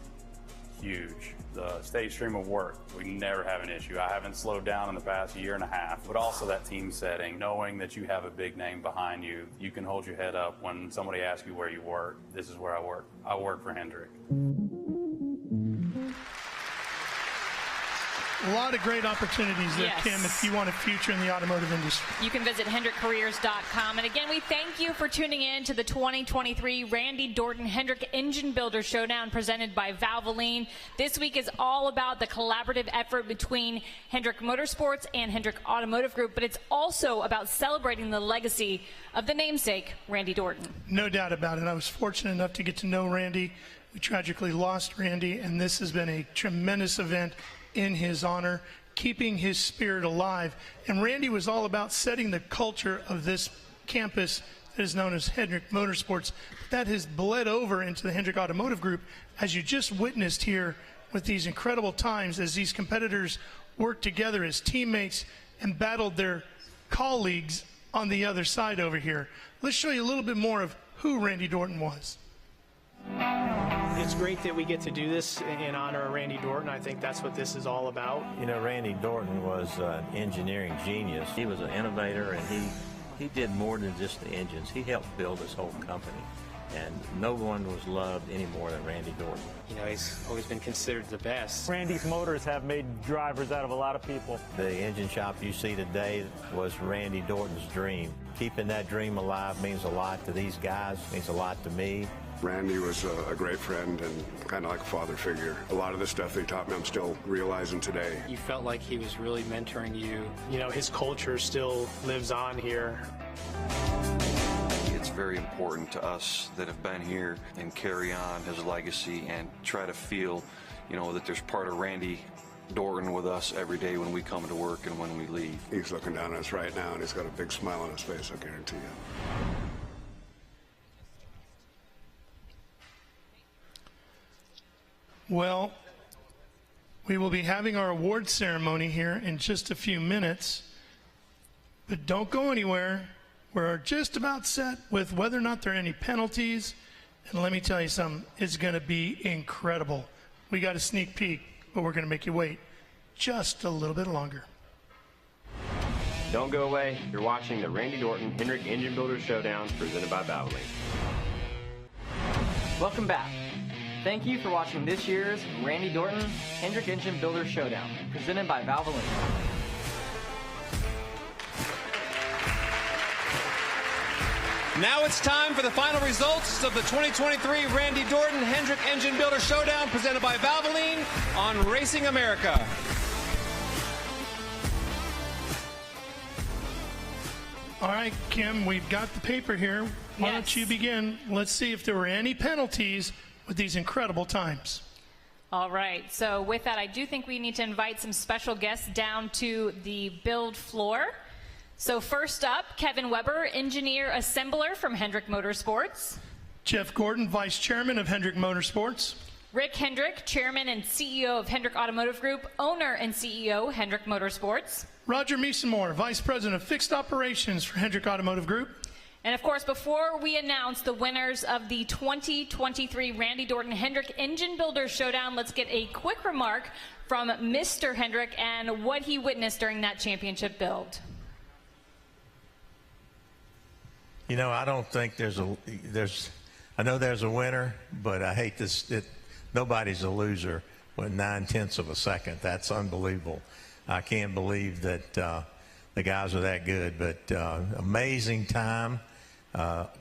huge. The steady stream of work, we never have an issue. I haven't slowed down in the past year and a half, but also that team setting, knowing that you have a big name behind you, you can hold your head up when somebody asks you where you work. This is where I work. I work for Hendrick. A lot of great opportunities there, Yes. Kim, if you want a future in the automotive industry. You can visit HendrickCareers.com. And again, we thank you for tuning in to the 2023 Randy Dorton Hendrick Engine Builder Showdown presented by Valvoline. This week is all about the collaborative effort between Hendrick Motorsports and Hendrick Automotive Group, but it's also about celebrating the legacy of the namesake, Randy Dorton. No doubt about it. I was fortunate enough to get to know Randy. We tragically lost Randy, and this has been a tremendous event in his honor, keeping his spirit alive. And Randy was all about setting the culture of this campus that is known as Hendrick Motorsports. That has bled over into the Hendrick Automotive Group, as you just witnessed here with these incredible times as these competitors worked together as teammates and battled their colleagues on the other side over here. Let's show you a little bit more of who Randy Dorton was. It's great that we get to do this in honor of Randy Dorton. I think that's what this is all about. You know, Randy Dorton was an engineering genius. He was an innovator, and he did more than just the engines. He helped build this whole company, and no one was loved any more than Randy Dorton. You know, he's always been considered the best. Randy's motors have made drivers out of a lot of people. The engine shop you see today was Randy Dorton's dream. Keeping that dream alive means a lot to these guys, means a lot to me. Randy was a great friend and kind of like a father figure. A lot of the stuff they taught me I'm still realizing today. You felt like he was really mentoring you. You know, his culture still lives on here. It's very important to us that have been here and carry on his legacy and try to feel, you know, that there's part of Randy Dorton with us every day when we come to work and when we leave. He's looking down at us right now and he's got a big smile on his face, I guarantee you. Well, we will be having our award ceremony here in just a few minutes, but don't go anywhere. We're just about set with whether or not there are any penalties, and let me tell you something, it's going to be incredible. We got a sneak peek, but we're going to make you wait just a little bit longer. Don't go away. You're watching the Randy Dorton Hendrick Engine Builder Showdown presented by Valvoline. Welcome back. Thank you for watching this year's Randy Dorton Hendrick Engine Builder Showdown, presented by Valvoline. Now it's time for the final results of the 2023 Randy Dorton Hendrick Engine Builder Showdown presented by Valvoline on Racing America. All right, Kim, we've got the paper here. Why don't you begin? Let's see if there were any penalties with these incredible times. All right, so with that, I do think we need to invite some special guests down to the build floor. So first up, Kevin Weber, engineer assembler from Hendrick Motorsports. Jeff Gordon, vice chairman of Hendrick Motorsports. Rick Hendrick, chairman and CEO of Hendrick Automotive Group, owner and CEO, Hendrick Motorsports. Roger Miesenmoor, vice president of fixed operations for Hendrick Automotive Group. And of course, before we announce the winners of the 2023 Randy Dorton Hendrick Engine Builder Showdown, let's get a quick remark from Mr. Hendrick and what he witnessed during that championship build. You know, I don't think I know there's a winner, but I hate this. Nobody's a loser with 9/10 of a second. That's unbelievable. I can't believe that the guys are that good, but amazing time.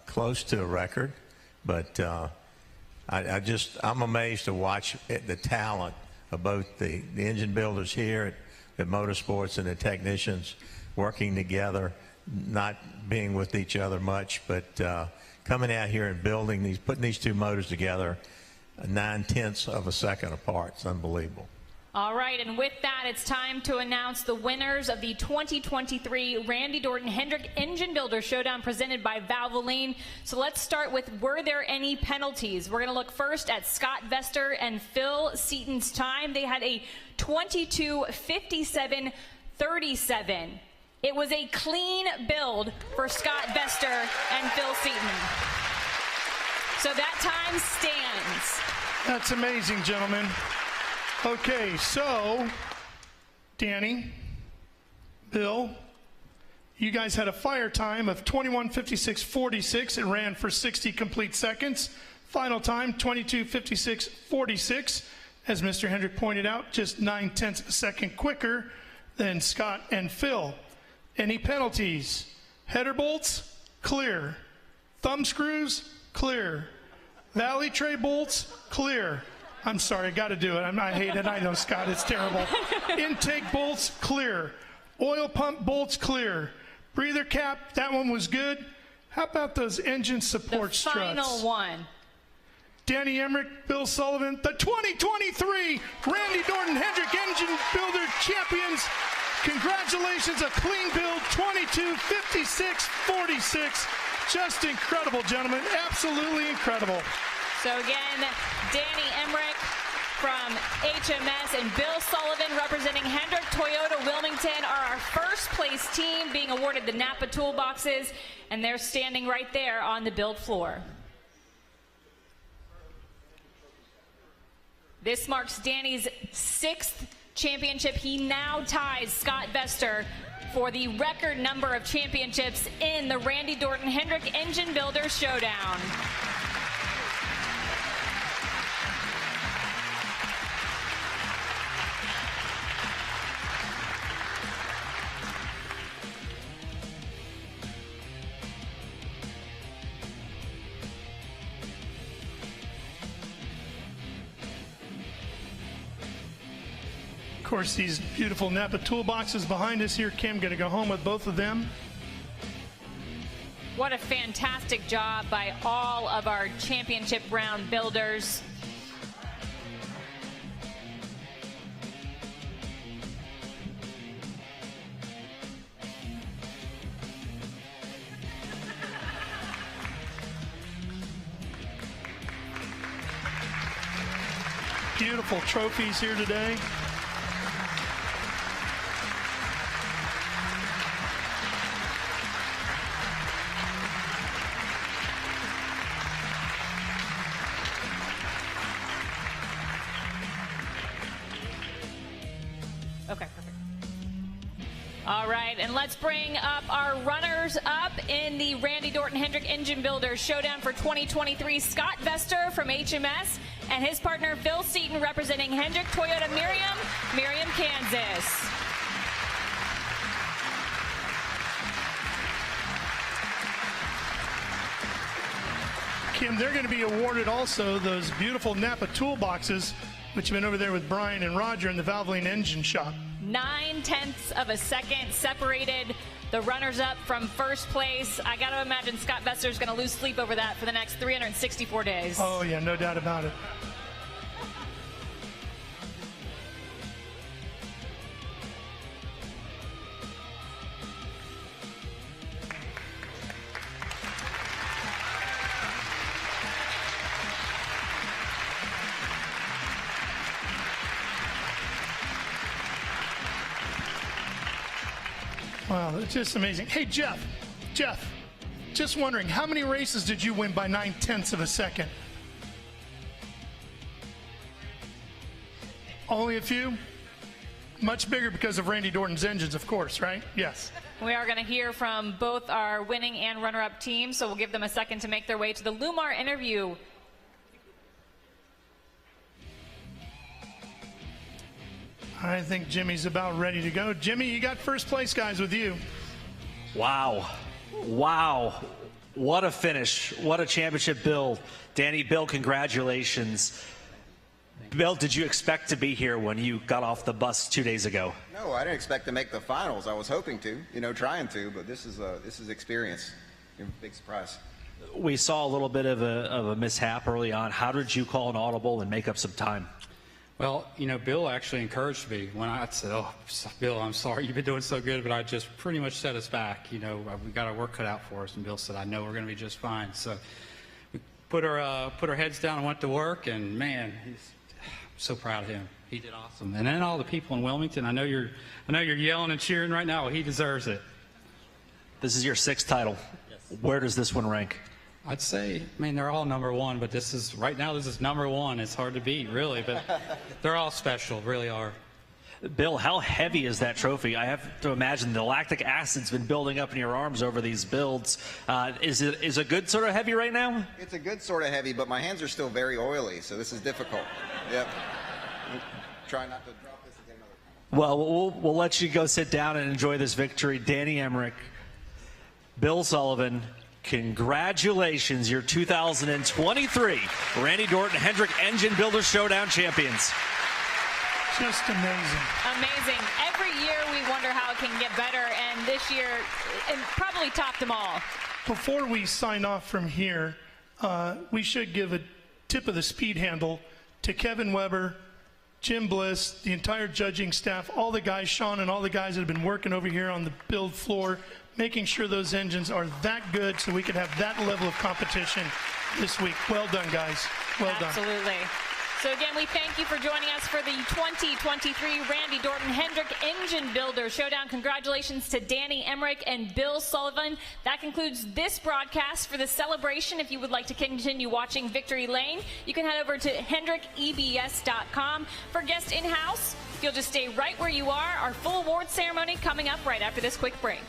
Close to a record, but I'm amazed to watch the talent of both the engine builders here at Motorsports and the technicians working together, not being with each other much, but coming out here and putting these two motors together 9/10 of a second apart. It's unbelievable. All right, and with that, it's time to announce the winners of the 2023 Randy Dorton Hendrick Engine Builder Showdown presented by Valvoline. So let's start with, were there any penalties? We're going to look first at Scott Vester and Phil Seaton's time. They had a 22:57.37. It was a clean build for Scott Vester and Phil Seaton. So that time stands. That's amazing, gentlemen. Okay, so Danny, Bill, you guys had a fire time of 21:56.46. It ran for 60 complete seconds. Final time 22:56.46. as Mr. Hendrick pointed out, just 9/10 of a second quicker than Scott and Phil. Any penalties? Header bolts, clear. Thumb screws, clear. Valley tray bolts, clear. I'm sorry, I got to do it. I hate it. I know, Scott, it's terrible. Intake bolts, clear. Oil pump bolts, clear. Breather cap, that one was good. How about those engine support struts? The final one. Danny Emmerich, Bill Sullivan, the 2023 Randy Dorton Hendrick Engine Builder Champions. Congratulations, a clean build, 22:56:46. Just incredible, gentlemen. Absolutely incredible. So again, Danny Emmerich from HMS and Bill Sullivan representing Hendrick Toyota Wilmington are our first place team being awarded the Napa toolboxes, and they're standing right there on the build floor. This marks Danny's 6th championship. He now ties Scott Vester for the record number of championships in the Randy Dorton Hendrick Engine Builder Showdown. Of course, these beautiful Napa toolboxes behind us here. Kim, going to go home with both of them. What a fantastic job by all of our championship round builders. Beautiful trophies here today. Okay, perfect. All right, and let's bring up our runners up in the Randy Dorton Hendrick Engine Builder Showdown for 2023. Scott Vester from HMS and his partner Phil Seaton representing Hendrick Toyota Miriam, Kansas. Kim, they're going to be awarded also those beautiful Napa toolboxes, which have been over there with Brian and Roger in the Valvoline Engine Shop. 9/10 of a second separated the runners-up from first place. I got to imagine Scott Vester's going to lose sleep over that for the next 364 days. Oh, yeah, no doubt about it. Wow, it's just amazing. Hey, Jeff, just wondering, how many races did you win by 9/10 of a second? Only a few? Much bigger because of Randy Dorton's engines, of course, right? Yes. We are going to hear from both our winning and runner-up teams, so we'll give them a second to make their way to the Lumar interview. I think Jimmy's about ready to go. Jimmy, you got first place guys with you. Wow. What a finish. What a championship build. Danny, Bill, congratulations. Bill, did you expect to be here when you got off the bus 2 days ago? No, I didn't expect to make the finals. I was hoping to, trying to, but this is experience. A big surprise. We saw a little bit of a mishap early on. How did you call an audible and make up some time? Well, Bill actually encouraged me when I said, "Oh, Bill, I'm sorry, you've been doing so good," but I just pretty much set us back. We got our work cut out for us, and Bill said, "I know we're going to be just fine." So we put our heads down and went to work, and man, I'm so proud of him. He did awesome. And then all the people in Wilmington, I know you're yelling and cheering right now. Well, he deserves it. This is your 6th title. Yes. Where does this one rank? I'd say, they're all number one, but this is number one. It's hard to beat, really, but they're all special, really are. Bill, how heavy is that trophy? I have to imagine the lactic acid's been building up in your arms over these builds. Is it good sort of heavy right now? It's a good sort of heavy, but my hands are still very oily, so this is difficult. Yep. Try not to drop this again. Well, we'll let you go sit down and enjoy this victory. Danny Emmerich, Bill Sullivan, congratulations, your 2023 Randy Dorton Hendrick Engine Builder Showdown champions. Just amazing. Amazing. Every year we wonder how it can get better, and this year it probably topped them all. Before we sign off from here, we should give a tip of the speed handle to Kevin Weber, Jim Bliss, the entire judging staff, all the guys, Sean and all the guys that have been working over here on the build floor, making sure those engines are that good so we can have that level of competition this week. Well done, guys. Well done. Absolutely. So again, we thank you for joining us for the 2023 Randy Dorton Hendrick Engine Builder Showdown. Congratulations to Danny Emmerich and Bill Sullivan. That concludes this broadcast. For the celebration, if you would like to continue watching Victory Lane, you can head over to hendrickebs.com. For guests in-house, you'll just stay right where you are. Our full award ceremony coming up right after this quick break.